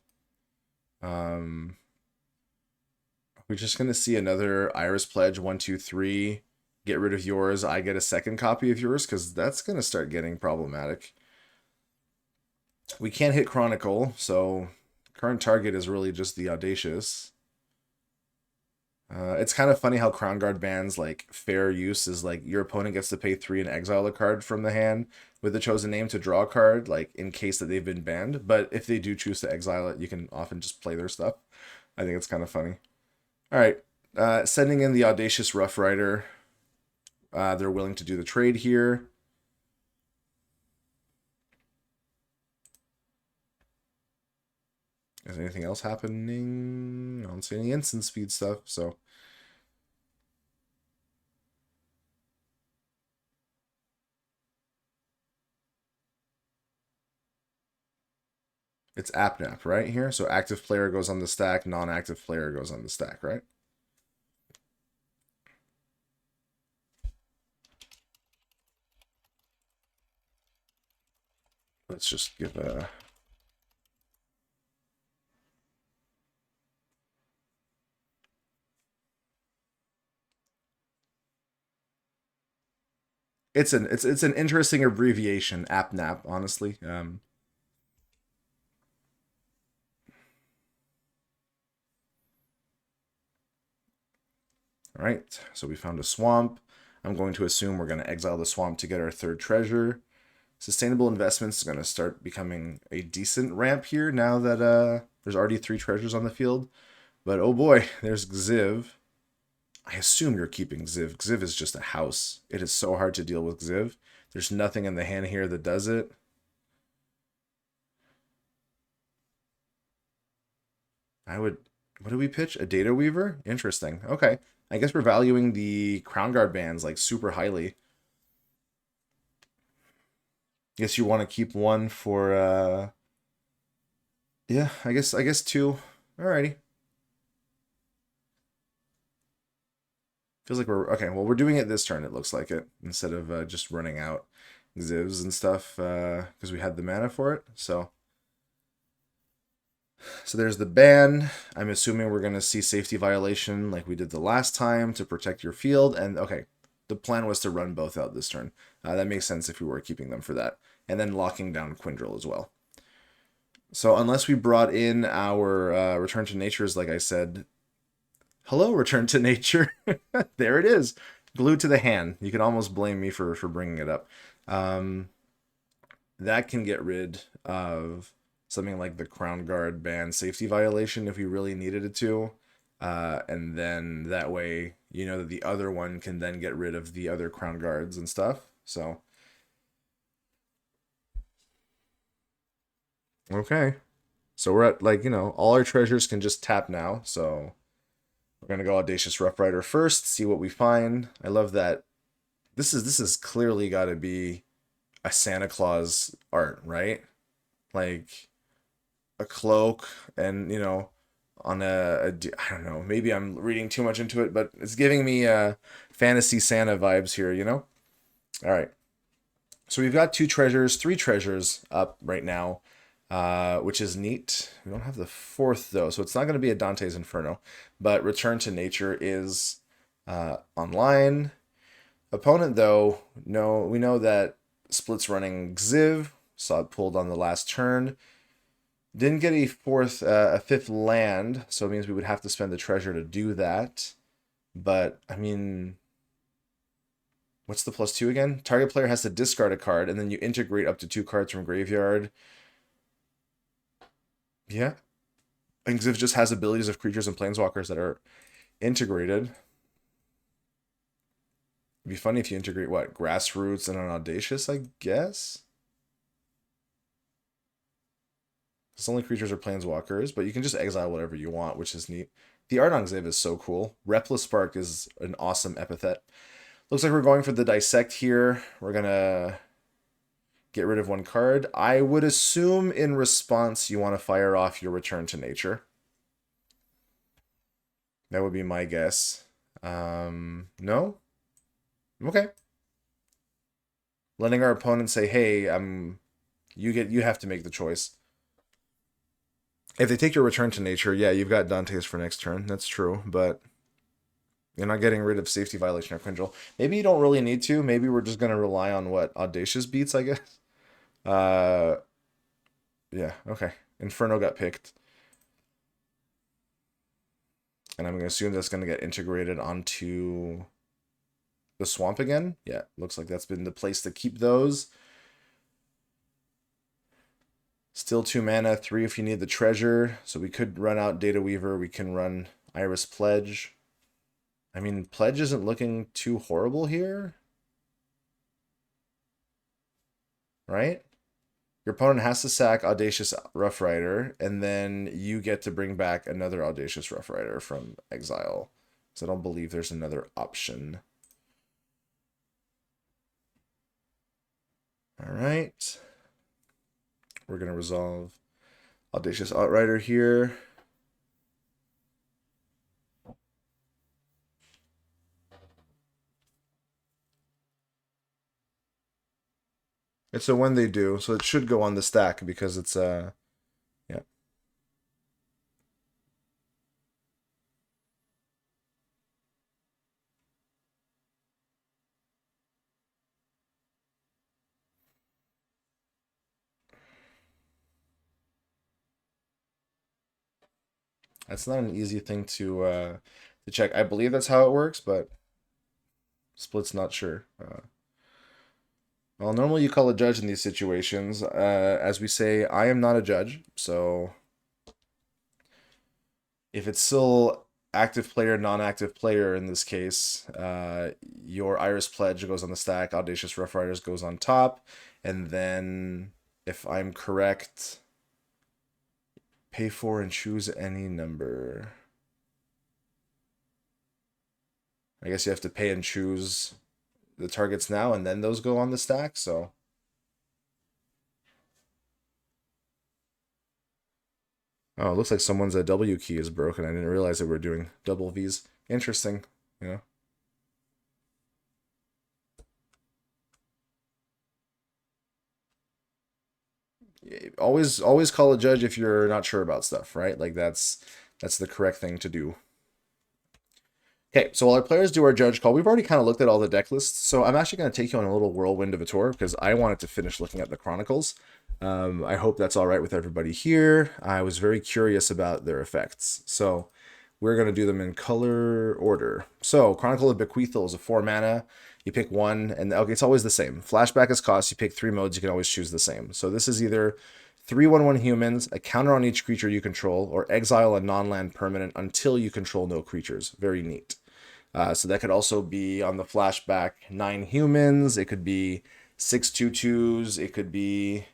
We're just gonna see another Iris Pledge 1, 2, 3 get rid of yours, I get a second copy of yours, because that's going to start getting problematic. We can't hit Chronicle, so current target is really just the Audacious. It's kind of funny how Crown Guard bans, like, fair use is like your opponent gets to pay 3 and exile a card from the hand with the chosen name to draw a card, like, in case that they've been banned. But if they do choose to exile it, you can often just play their stuff. I think it's kind of funny. All right, sending in the Audacious Rough Rider. They're willing to do the trade here. Is anything else happening? I don't see any instant speed stuff, so. It's AppNap, right, here? So active player goes on the stack, non-active player goes on the stack, right? Let's just give a... It's an interesting abbreviation, AppNap, honestly. All right, so we found a swamp. I'm going to assume we're going to exile the swamp to get our third treasure. Sustainable investments is going to start becoming a decent ramp here now that there's already 3 treasures on the field. But oh boy, there's Xiv. I assume you're keeping Xiv. Xiv is just a house. It is so hard to deal with Xiv. There's nothing in the hand here that does it. What do we pitch? A Data Weaver? Interesting. Okay. I guess we're valuing the Crown Guard bands like super highly. Guess you want to keep one for yeah, I guess 2. Alrighty. Feels like we're okay. Well, we're doing it this turn. It looks like it instead of just running out Xivs and stuff because we had the mana for it. So there's the ban. I'm assuming we're gonna see safety violation like we did the last time to protect your field. And okay, the plan was to run both out this turn. That makes sense if we were keeping them for that, and then locking down Quindril as well. So unless we brought in our Return to Natures, like I said. Hello, Return to Nature. There it is. Glued to the hand. You can almost blame me for bringing it up. That can get rid of something like the Crown Guard ban safety violation if we really needed it to. And then that way, you know that the other one can then get rid of the other Crown Guards and stuff. So. Okay. So we're at, like, all our treasures can just tap now. So we're going to go Audacious Rough Rider first, see what we find. I love that. This is clearly got to be a Santa Claus art, right? Like a cloak and, on I don't know, maybe I'm reading too much into it, but it's giving me fantasy Santa vibes here, All right. So we've got 3 treasures up right now, which is neat. We don't have the 4th, though, so it's not going to be a Dante's Inferno. But Return to Nature is online. Opponent, though, we know that Split's running Xiv. Saw it pulled on the last turn. Didn't get a 5th land, so it means we would have to spend the treasure to do that. But, I mean, what's the +2 again? Target player has to discard a card, and then you integrate up to 2 cards from graveyard. Yeah. And Xiv just has abilities of creatures and planeswalkers that are integrated. It'd be funny if you integrate, Grassroots and an Audacious, I guess? It's only creatures or planeswalkers, but you can just exile whatever you want, which is neat. The art on Xiv is so cool. Repless Spark is an awesome epithet. Looks like we're going for the Dissect here. We're going to get rid of 1 card. I would assume in response you want to fire off your Return to Nature. That would be my guess. No? Okay. Letting our opponent say, hey, you have to make the choice. If they take your Return to Nature, yeah, you've got Dante's for next turn. That's true, but You're not getting rid of safety violation or control. Maybe you don't really need to. Maybe we're just gonna rely on what Audacious beats, I guess. Uh, yeah, okay. Inferno got picked. And I'm gonna assume that's gonna get integrated onto the swamp again. Yeah, looks like that's been the place to keep those. Still 2 mana, 3 if you need the treasure. So we could run out Data Weaver. We can run Iris Pledge. I mean, Pledge isn't looking too horrible here. Right? Your opponent has to sack Audacious Rough Rider, and then you get to bring back another Audacious Rough Rider from exile. So I don't believe there's another option. Alright. We're going to resolve Audacious Outrider here. It's a when they do, so it should go on the stack because it's yeah. That's not an easy thing to check. I believe that's how it works, but Split's not sure. Well, normally you call a judge in these situations. As we say, I am not a judge, so if it's still active player, non-active player in this case, your Iris Pledge goes on the stack, Audacious Rough Riders goes on top, and then if I'm correct, pay for and choose any number. I guess you have to pay and choose the targets now, and then those go on the stack, so. Oh, it looks like someone's W key is broken. I didn't realize that we're doing double Vs. Interesting, you know. Always call a judge if you're not sure about stuff, right? Like that's the correct thing to do. Okay, so while our players do our judge call, we've already kind of looked at all the deck lists, so I'm actually going to take you on a little whirlwind of a tour because I wanted to finish looking at the Chronicles. I hope that's all right with everybody here. I was very curious about their effects, so we're going to do them in color order. So, Chronicle of Bequeathal is a 4 mana. You pick one, and okay, it's always the same. Flashback is cost. You pick 3 modes. You can always choose the same. So this is either 3/1/1 humans, a counter on each creature you control, or exile a non-land permanent until you control no creatures. Very neat. So that could also be on the flashback 9 humans. It could be 6/2/2s. It could be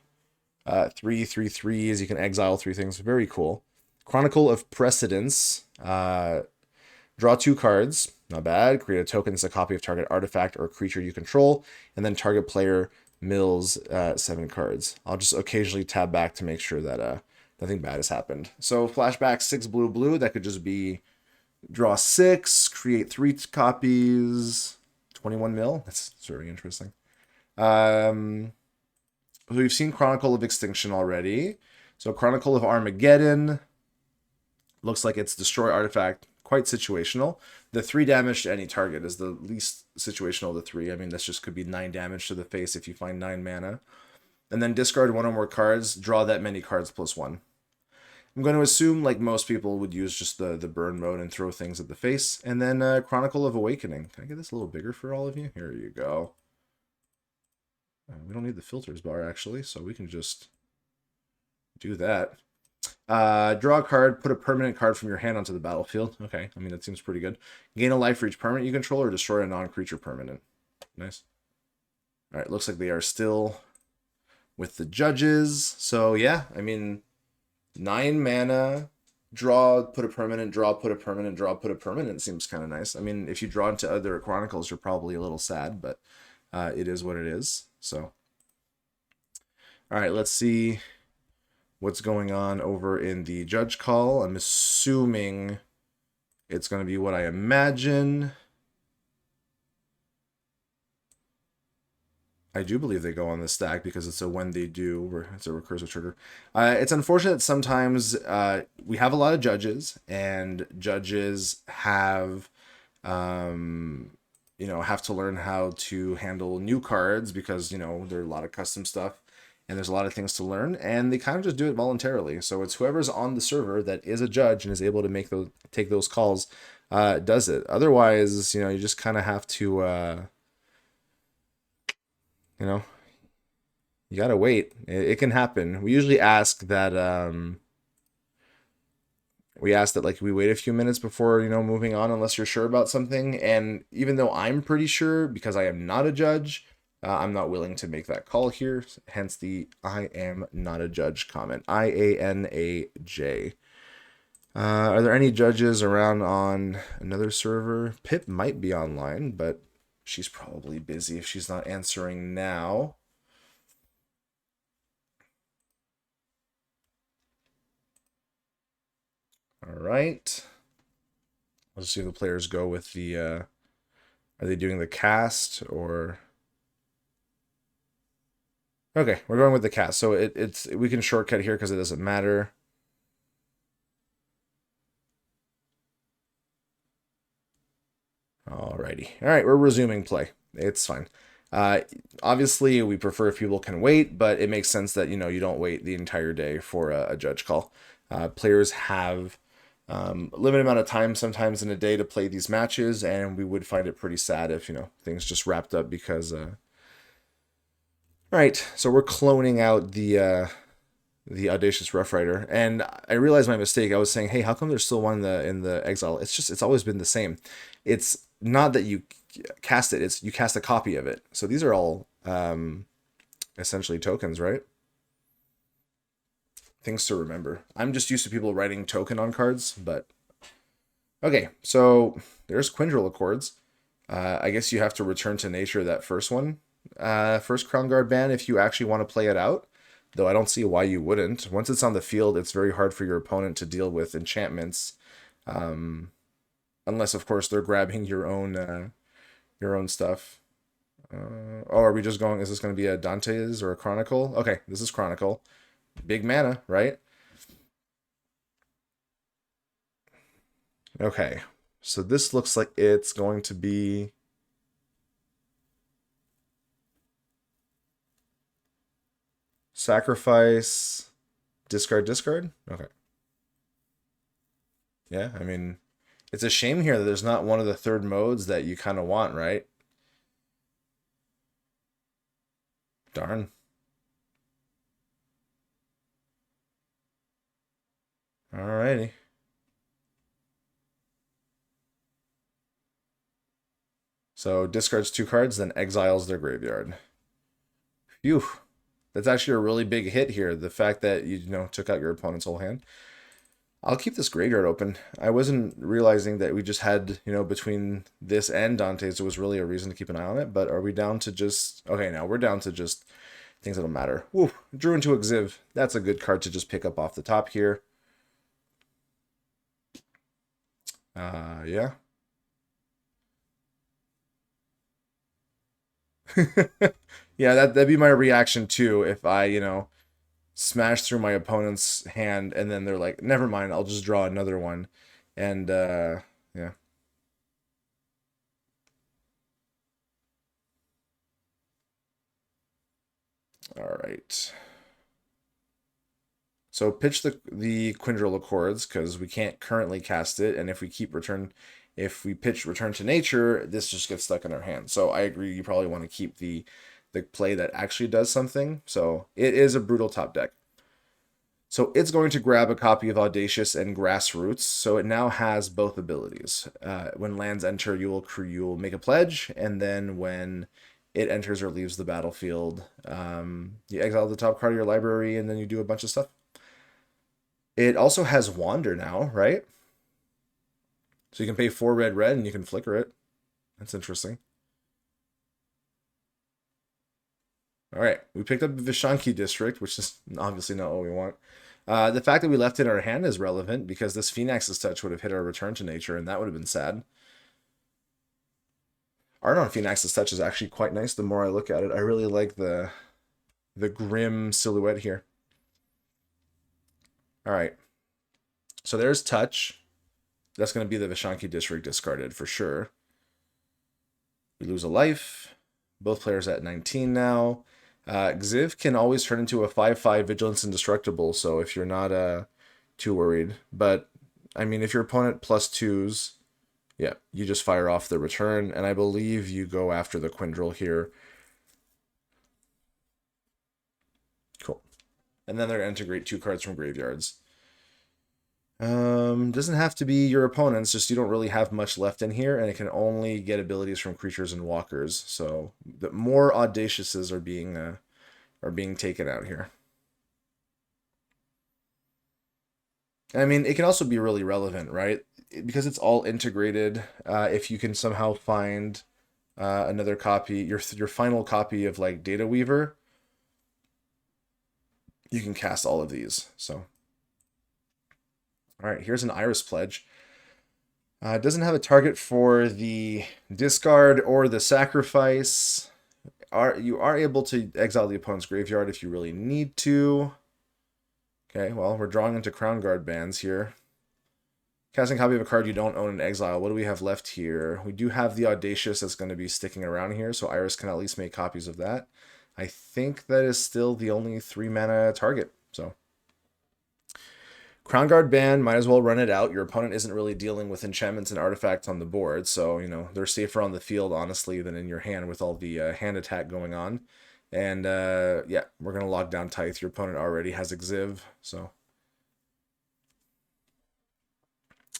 3/3/3s. You can exile 3 things. Very cool. Chronicle of Precedence. Draw 2 cards. Not bad. Create a token that's a copy of target artifact or creature you control. And then target player mills 7 cards. I'll just occasionally tab back to make sure that nothing bad has happened. So flashback 6 blue. That could just be draw 6, create 3 copies, 21 mil. That's very interesting. We've seen Chronicle of Extinction already. So Chronicle of Armageddon. Looks like it's destroy artifact. Quite situational. The 3 damage to any target is the least situational of the 3. I mean, this just could be 9 damage to the face if you find 9 mana. And then discard 1 or more cards. Draw that many cards plus 1. I'm going to assume, like most people, would use just the burn mode and throw things at the face. And then Chronicle of Awakening. Can I get this a little bigger for all of you? Here you go. We don't need the filters bar, actually, so we can just do that. Draw a card, put a permanent card from your hand onto the battlefield. Okay, I mean, that seems pretty good. Gain a life for each permanent you control or destroy a non-creature permanent. Nice. All right, looks like they are still with the judges. So, yeah, I mean, 9 mana, draw, put a permanent, draw, put a permanent, draw, put a permanent seems kind of nice. I mean, if you draw into other Chronicles, you're probably a little sad, but it is what it is. So, all right, let's see what's going on over in the judge call. I'm assuming it's going to be what I imagine. I do believe they go on the stack because it's a when they do, it's a recursive trigger. It's unfortunate sometimes we have a lot of judges, and judges have You know, have to learn how to handle new cards because, you know, there are a lot of custom stuff and there's a lot of things to learn, and they kind of just do it voluntarily. So it's whoever's on the server that is a judge and is able to take those calls, does it. Otherwise, you know, you just kind of have to, you know, you gotta wait. It can happen. We ask that like we wait a few minutes before, you know, moving on unless you're sure about something. And even though I'm pretty sure because I am not a judge, I'm not willing to make that call here. Hence the I am not a judge comment. IANAJ. Are there any judges around on another server? Pip might be online, but she's probably busy if she's not answering now. All right. Let's see if the players go with the, are they doing the cast or... Okay, we're going with the cast. So we can shortcut here because it doesn't matter. Alrighty. All right, we're resuming play. It's fine. Obviously, we prefer if people can wait, but it makes sense that, you know, you don't wait the entire day for a judge call. Players have a limited amount of time sometimes in a day to play these matches, and we would find it pretty sad if, you know, things just wrapped up because... Right, so we're cloning out the Audacious Rough Rider, and I realized my mistake. I was saying, hey, how come there's still one in the exile? It's always been the same. It's not that you cast it, it's you cast a copy of it. So these are all essentially tokens, right? Things to remember. I'm just used to people writing token on cards, but okay, so there's Quindril Accords. I guess you have to return to nature that first one. First Crown Guard ban if you actually want to play it out, though I don't see why you wouldn't. Once it's on the field, it's very hard for your opponent to deal with enchantments, unless of course they're grabbing your own stuff. Oh, are we just going? Is this going to be a Dante's or a Chronicle? Okay, this is Chronicle. Big mana, right? Okay, so this looks like it's going to be... Sacrifice, discard, discard? Okay. Yeah, I mean, it's a shame here that there's not one of the third modes that you kind of want, right? Darn. Alrighty. So discards 2 cards, then exiles their graveyard. Phew. That's actually a really big hit here. The fact that you know took out your opponent's whole hand. I'll keep this graveyard open. I wasn't realizing that we just had, you know, between this and Dante's, there was really a reason to keep an eye on it. But are we down to just... Okay, now we're down to just things that don't matter. Woo, drew into Exiv. That's a good card to just pick up off the top here. Yeah. Yeah, that'd be my reaction too if I, you know, smash through my opponent's hand and then they're like, never mind, I'll just draw another one. And yeah. All right. So pitch the Quindril Accords because we can't currently cast it, and if we pitch Return to Nature, this just gets stuck in our hand. So I agree, you probably want to keep the play that actually does something. So it is a brutal top deck. So it's going to grab a copy of Audacious and Grassroots. So it now has both abilities. When lands enter, you'll make a pledge, and then when it enters or leaves the battlefield, you exile the top card of your library, and then you do a bunch of stuff. It also has Wander now, right? So you can pay 4 red red and you can flicker it. That's interesting. All right, we picked up Vishanki District, which is obviously not what we want. The fact that we left it in our hand is relevant because this Phoenix's Touch would have hit our Return to Nature, and that would have been sad. Art on Phoenix's Touch is actually quite nice the more I look at it. I really like the grim silhouette here. All right. So there's Touch. That's going to be the Vishanki District discarded for sure. We lose a life. Both players at 19 now. Xiv can always turn into a 5/5 Vigilance Indestructible, so if you're not too worried. But, I mean, if your opponent plus twos, yeah, you just fire off the return, and I believe you go after the Quindril here. Cool. And then they're going to integrate 2 cards from graveyards. Doesn't have to be your opponent's, just you don't really have much left in here, and it can only get abilities from creatures and walkers. So the more Audaciouses are being taken out here. I mean, it can also be really relevant, right? Because it's all integrated. If you can somehow find another copy, your final copy of like Data Weaver, you can cast all of these. So. All right, here's an Iris Pledge. It doesn't have a target for the discard or the sacrifice. You are able to exile the opponent's graveyard if you really need to. Okay, well, we're drawing into Crown Guard bans here. Casting a copy of a card you don't own in exile. What do we have left here? We do have the Audacious that's going to be sticking around here, so Iris can at least make copies of that. I think that is still the only 3-mana target, so... Crown Guard ban, might as well run it out. Your opponent isn't really dealing with enchantments and artifacts on the board, so, you know, they're safer on the field, honestly, than in your hand with all the hand attack going on. And, yeah, we're going to lock down Tithe. Your opponent already has Xiv, so...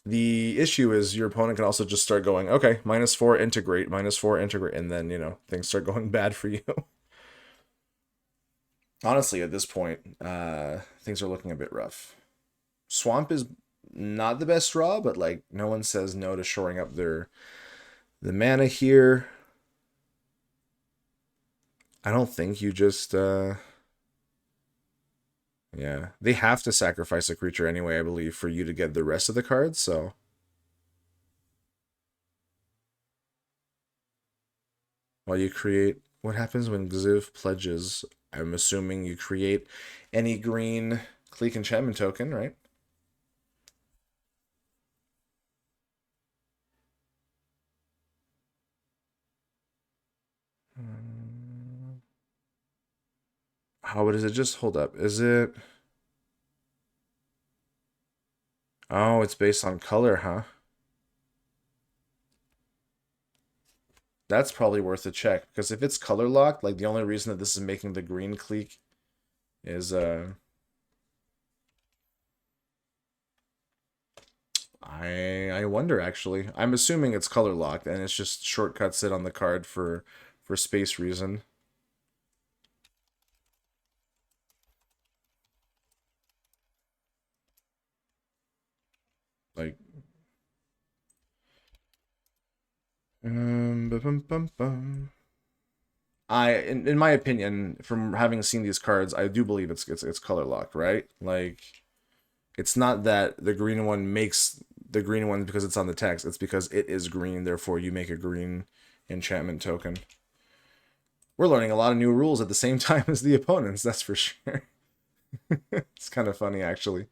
The issue is your opponent can also just start going, okay, -4, integrate, -4, integrate, and then, you know, things start going bad for you. Honestly, at this point, things are looking a bit rough. Swamp is not the best draw, but like no one says no to shoring up the mana here. I don't think you just yeah, they have to sacrifice a creature anyway, I believe, for you to get the rest of the cards, so while you create, what happens when Xiv pledges? I'm assuming you create any green Clique enchantment token, right? How does it just hold up? Is it... Oh, it's based on color, huh? That's probably worth a check, because if it's color locked, like the only reason that this is making the green clique is I wonder actually. I'm assuming it's color locked and it's just shortcuts it on the card for space reason. Like in my opinion, from having seen these cards, I do believe it's color locked, right? Like it's not that the green one makes the green one because it's on the text. It's because it is green, therefore you make a green enchantment token. We're learning a lot of new rules at the same time as the opponents, that's for sure. It's kind of funny, actually.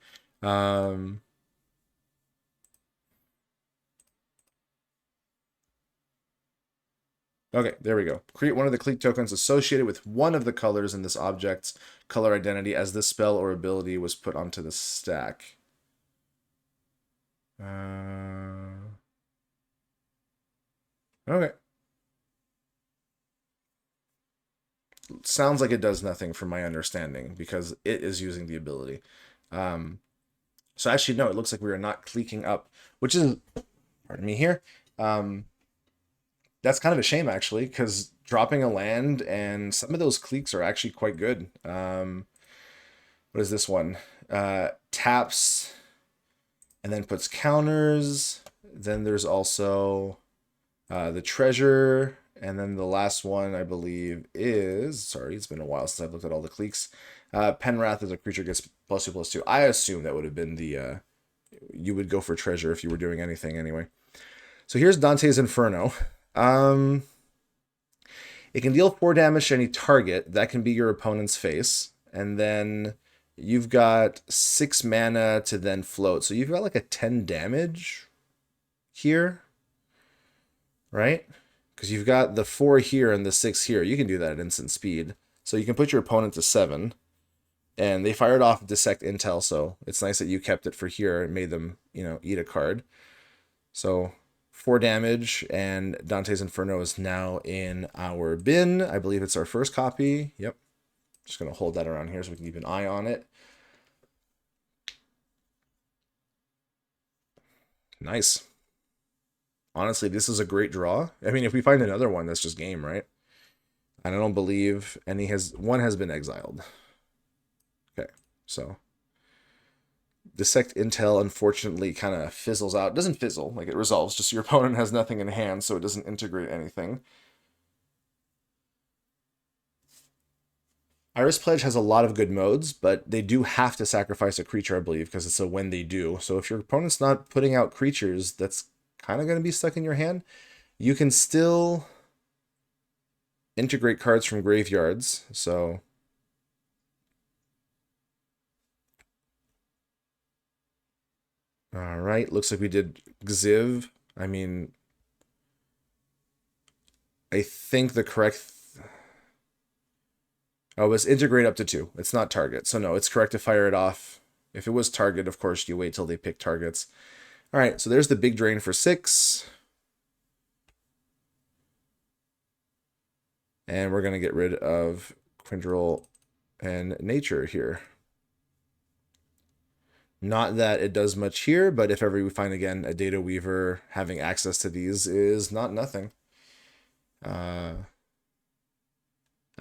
Okay, there we go. Create one of the clique tokens associated with one of the colors in this object's color identity as this spell or ability was put onto the stack. Okay. Sounds like it does nothing from my understanding because it is using the ability. So actually, no, it looks like we are not cliquing up, which is, pardon me here, that's kind of a shame, actually, because dropping a land and some of those cliques are actually quite good. What is this one? Taps and then puts counters. Then there's also the treasure. And then the last one, I believe, is... Sorry, it's been a while since I've looked at all the cliques. Penwrath as a creature gets +2/+2. I assume that would have been the... you would go for treasure if you were doing anything anyway. So here's Dante's Inferno. It can deal 4 damage to any target. That can be your opponent's face. And then you've got 6 mana to then float. So you've got like a 10 damage here, right? Because you've got the 4 here and the 6 here. You can do that at instant speed. So you can put your opponent to 7. And they fired off Dissect Intel, so it's nice that you kept it for here and made them, you know, eat a card. So 4 damage, and Dante's Inferno is now in our bin. I believe it's our first copy. Yep. Just going to hold that around here so we can keep an eye on it. Nice. Honestly, this is a great draw. I mean, if we find another one, that's just game, right? And I don't believe one has been exiled. Okay, so Dissect Intel unfortunately kind of fizzles out. It doesn't fizzle, like it resolves, just your opponent has nothing in hand, so it doesn't integrate anything. Iris Pledge has a lot of good modes, but they do have to sacrifice a creature, I believe, because it's a when they do. So if your opponent's not putting out creatures, that's kind of going to be stuck in your hand. You can still integrate cards from graveyards, so... Alright, looks like we did Xiv. I mean, I think the correct... Oh, it's integrate up to 2. It's not target. So no, it's correct to fire it off. If it was target, of course, you wait till they pick targets. Alright, so there's the big drain for 6. And we're going to get rid of Quindril and Nature here. Not that it does much here, but if ever we find, again, a Data Weaver, having access to these is not nothing. I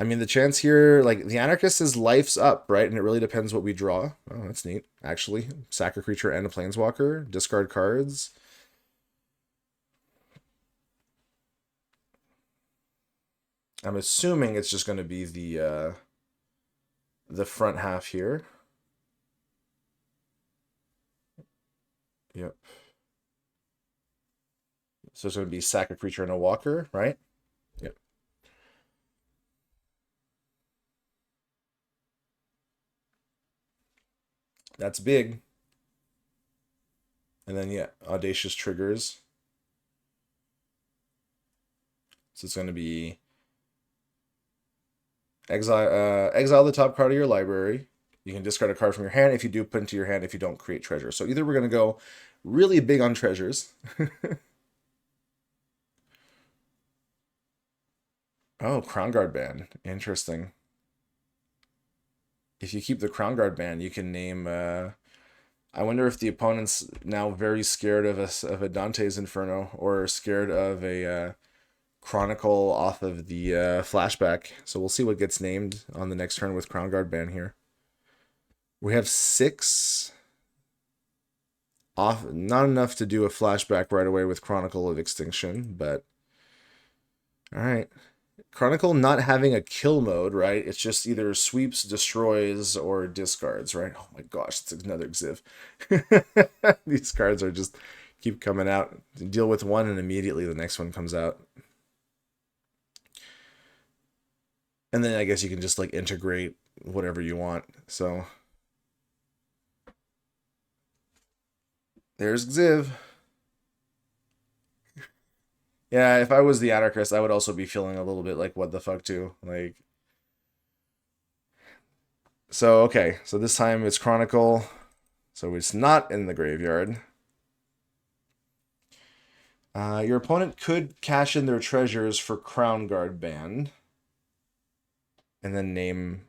mean, the chance here, like, the Anarchist is life's up, right? And it really depends what we draw. Oh, that's neat, actually. Sack a creature and a Planeswalker. Discard cards. I'm assuming it's just going to be the front half here. Yep. So it's going to be sack a creature and a walker, right? Yep. That's big. And then, yeah, Audacious triggers. So it's going to be exile the top card of your library. You can discard a card from your hand. If you do, put into your hand. If you don't, create treasure. So either we're going to go really big on treasures. Oh, Crown Guard ban. Interesting. If you keep the Crown Guard ban, you can name... I wonder if the opponent's now very scared of a Dante's Inferno, or scared of a Chronicle off of the flashback. So we'll see what gets named on the next turn with Crown Guard ban here. We have 6 off, not enough to do a flashback right away with Chronicle of Extinction, but all right. Chronicle not having a kill mode, right? It's just either sweeps, destroys, or discards, right? Oh my gosh, it's another Xiv. These cards are just keep coming out. Deal with one and immediately the next one comes out. And then I guess you can just like integrate whatever you want. So there's Xiv. Yeah, if I was the Anarchist, I would also be feeling a little bit like, what the fuck, too. Like, so, okay. So this time it's Chronicle. So it's not in the graveyard. Your opponent could cash in their treasures for Crown Guard ban. And then name...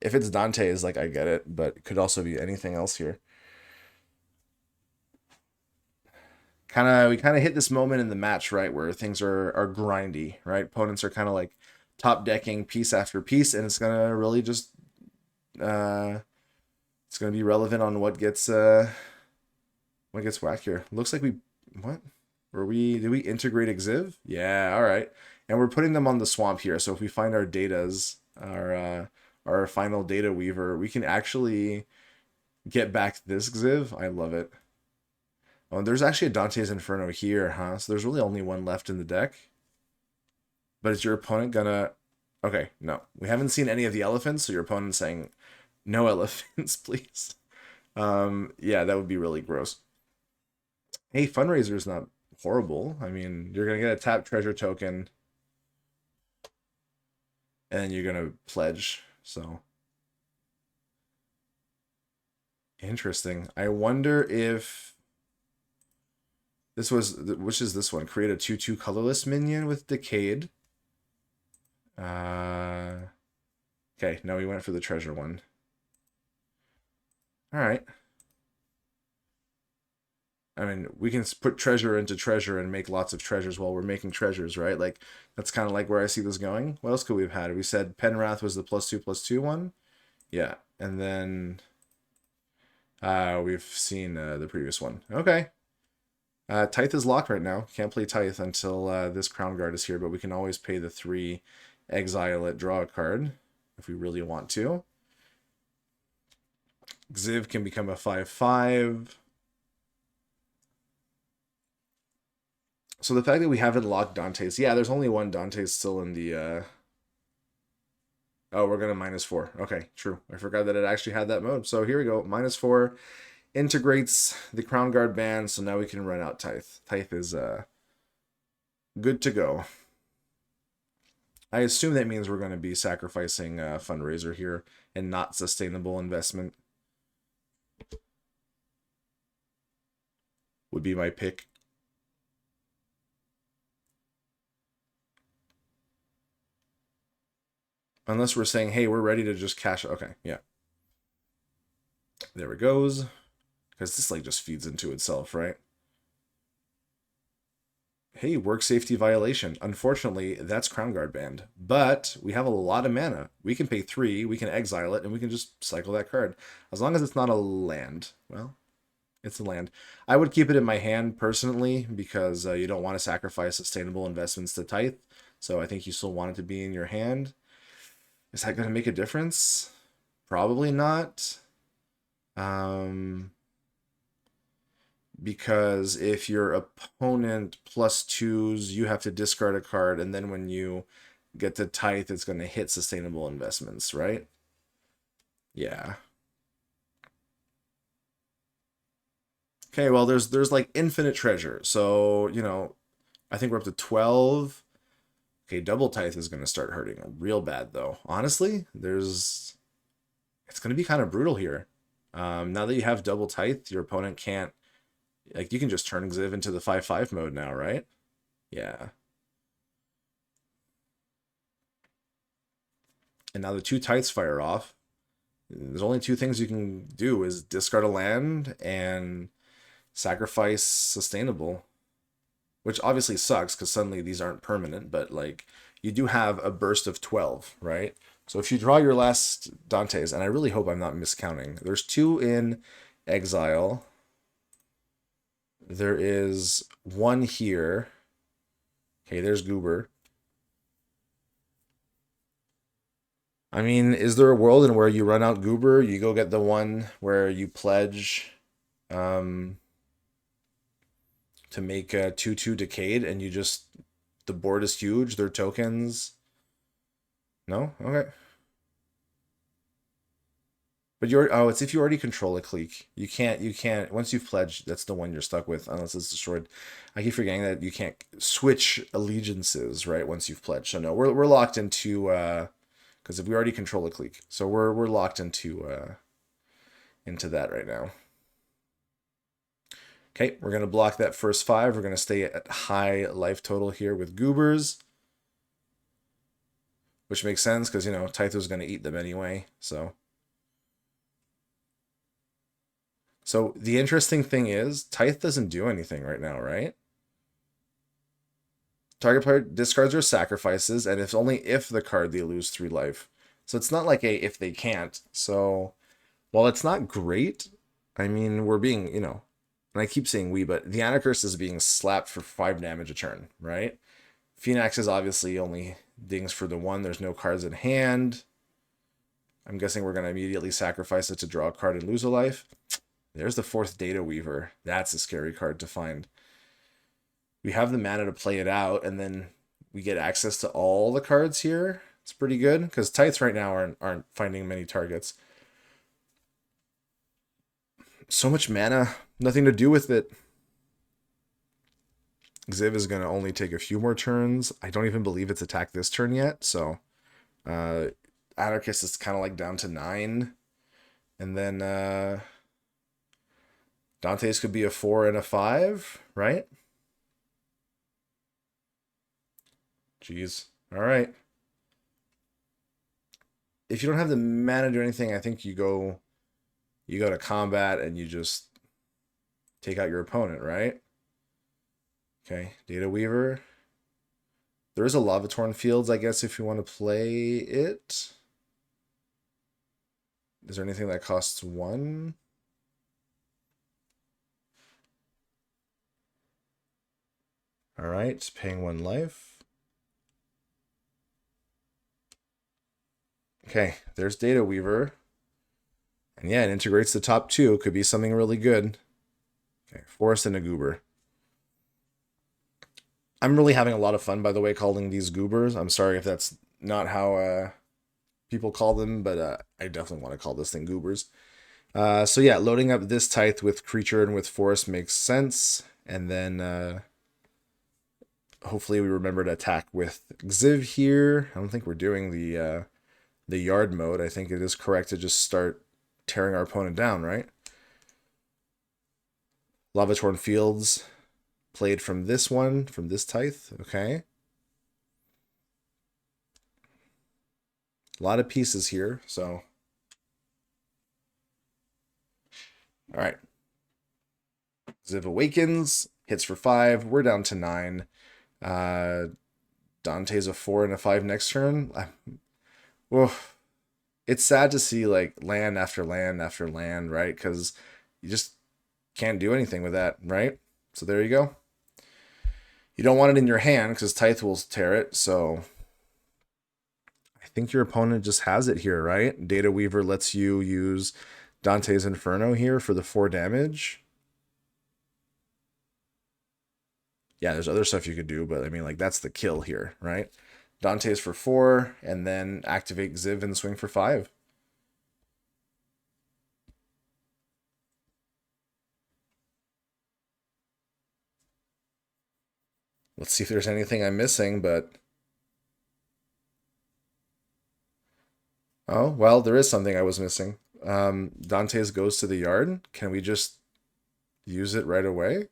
If it's Dante's, like, I get it. But it could also be anything else here. We kind of hit this moment in the match, right, where things are grindy, right? Opponents are kind of like top decking piece after piece, and it's gonna really just it's gonna be relevant on what gets whacked here. Looks like did we integrate Xiv? Yeah, all right. And we're putting them on the swamp here. So if we find our datas, our final data weaver, we can actually get back this Xiv. I love it. Oh, there's actually a Dante's Inferno here, huh? So there's really only one left in the deck. But is your opponent gonna... Okay, no. We haven't seen any of the elephants, so your opponent's saying, no elephants, please. Yeah, that would be really gross. Hey, Fundraiser is not horrible. I mean, you're gonna get a tap treasure token, and then you're gonna pledge. So interesting. I wonder if this was which is this one? Create a 2/2 colorless minion with Decayed. Okay, no, we went for the treasure one. All right. I mean, we can put treasure into treasure and make lots of treasures while we're making treasures, right? Like, that's kind of like where I see this going. What else could we have had? We said Penwrath was the +2/+2 one. Yeah. And then we've seen the previous one. Okay. Tithe is locked right now. Can't play Tithe until this Crown Guard is here, but we can always pay the 3, exile it, draw a card if we really want to. Xiv can become a 5/5. So the fact that we haven't locked Dante's, yeah, there's only one Dante's still in the. Oh, we're gonna -4. Okay, true. I forgot that it actually had that mode. So here we go. -4 integrates the Crown Guard band, so now we can run out Tithe. Tithe is good to go. I assume that means we're going to be sacrificing Fundraiser here and not Sustainable Investment. Would be my pick. Unless we're saying, hey, we're ready to just cash. Okay, yeah. There it goes. Because this like just feeds into itself, right? Hey, work safety violation. Unfortunately, that's Crown Guard banned. But we have a lot of mana. We can pay 3, we can exile it, and we can just cycle that card. As long as it's not a land. Well, it's a land. I would keep it in my hand personally because you don't want to sacrifice sustainable investments to Tithe. So I think you still want it to be in your hand. Is that going to make a difference? Probably not. Because if your opponent +2s, you have to discard a card, and then when you get to Tithe, it's going to hit sustainable investments, right? Yeah. Okay, well, there's like infinite treasure. So, you know, I think we're up to 12. Okay, double Tithe is going to start hurting real bad, though. Honestly, it's going to be kind of brutal here. Now that you have double Tithe, your opponent can't, like, you can just turn Xiv into the 5/5 mode now, right? Yeah. And now the 2 Tithes fire off. There's only 2 things you can do is discard a land and sacrifice sustainable. Which obviously sucks because suddenly these aren't permanent, but like you do have a burst of 12, right? So if you draw your last Dante's, and I really hope I'm not miscounting, there's 2 in exile. There is 1 here. Okay, there's Goober. I mean, is there a world in where you run out Goober, you go get the one where you pledge to make a 2/2 Decayed, and you just, the board is huge, their tokens. No? Okay. But it's if you already control a clique. You can't, once you've pledged, that's the one you're stuck with, unless it's destroyed. I keep forgetting that you can't switch allegiances, right, once you've pledged. So no, we're locked into, because if we already control a clique. So we're locked into that right now. Okay, we're going to block that first 5. We're going to stay at high life total here with Goobers. Which makes sense because, you know, Tytho's going to eat them anyway. So the interesting thing is, Tithe doesn't do anything right now, right? Target player discards or sacrifices, and it's only if the card they lose 3 life. So it's not like a if they can't. So while it's not great, I mean, we're being, you know, and I keep saying we, but the Anarchist is being slapped for 5 damage a turn, right? Phoenix is obviously only dings for the 1. There's no cards in hand. I'm guessing we're going to immediately sacrifice it to draw a card and lose a life. There's the 4th Data Weaver. That's a scary card to find. We have the mana to play it out, and then we get access to all the cards here. It's pretty good, because Tights right now aren't finding many targets. So much mana, nothing to do with it. Xiv is going to only take a few more turns. I don't even believe it's attacked this turn yet, so Anarchist is kind of like down to 9. And then Dante's could be a 4 and a 5, right? Jeez. All right. If you don't have the mana to do anything, I think you go to combat and you just take out your opponent, right? Okay, Data Weaver. There is a Lavatorn Fields, I guess, if you want to play it. Is there anything that costs 1? All right, paying 1 life. Okay, there's Data Weaver. And yeah, it integrates the top 2. Could be something really good. Okay, Forest and a Goober. I'm really having a lot of fun, by the way, calling these goobers. I'm sorry if that's not how people call them, but I definitely want to call this thing goobers. So yeah, loading up this Tithe with creature and with forest makes sense. And then hopefully we remember to attack with Xiv here. I don't think we're doing the yard mode. I think it is correct to just start tearing our opponent down, right? Lavatorn Fields played from this one, from this Tithe. Okay. A lot of pieces here, so. All right. Xiv awakens, hits for 5. We're down to 9. Dante's a 4 and a 5 next turn. Well, it's sad to see like land after land after land, right? Because you just can't do anything with that, right? So there you go. You don't want it in your hand because Tithe will tear it, so I think your opponent just has it here, right? Data Weaver lets you use Dante's Inferno here for the 4 damage. Yeah, there's other stuff you could do, but I mean, like, that's the kill here, right? Dante's for 4, and then activate Xiv and swing for 5. Let's see if there's anything I'm missing, but... Oh, well, there is something I was missing. Dante's goes to the yard. Can we just use it right away?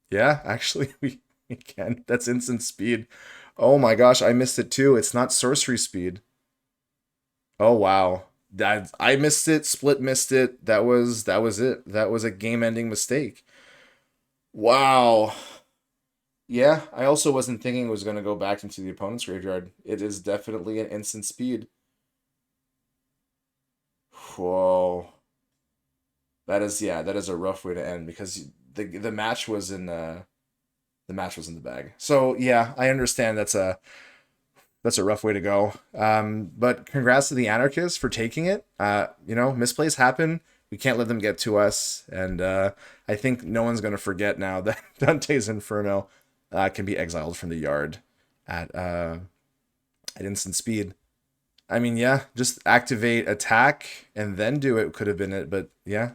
Yeah, actually, we can. That's instant speed. Oh my gosh, I missed it too. It's not sorcery speed. Oh wow. I missed it, Split missed it. That was it. That was a game-ending mistake. Wow. Yeah, I also wasn't thinking it was going to go back into the opponent's graveyard. It is definitely an instant speed. Whoa. That is, yeah, that is a rough way to end because the match was in the match was in the bag. So yeah, I understand that's a rough way to go. But congrats to the Anarchists for taking it. You know, misplays happen. We can't let them get to us. And I think no one's going to forget now that Dante's Inferno can be exiled from the yard at instant speed. I mean, yeah, just activate attack and then do it could have been it. But yeah,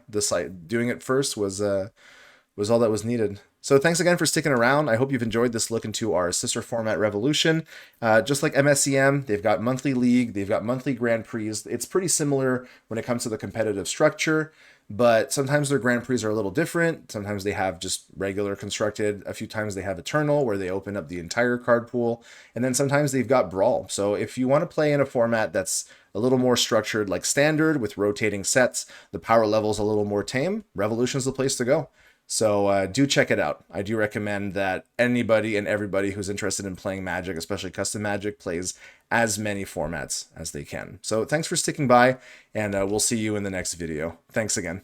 doing it first was all that was needed. So thanks again for sticking around. I hope you've enjoyed this look into our sister format Revolution. Just like MSCM, they've got monthly league, they've got monthly Grand Prix. It's pretty similar when it comes to the competitive structure, but sometimes their Grand Prix are a little different. Sometimes they have just regular constructed. A few times they have Eternal, where they open up the entire card pool. And then sometimes they've got Brawl. So if you want to play in a format that's a little more structured like Standard with rotating sets, the power level's a little more tame, Revolution's the place to go. So do check it out. I do recommend that anybody and everybody who's interested in playing Magic, especially custom Magic, plays as many formats as they can. So thanks for sticking by, and we'll see you in the next video. Thanks again.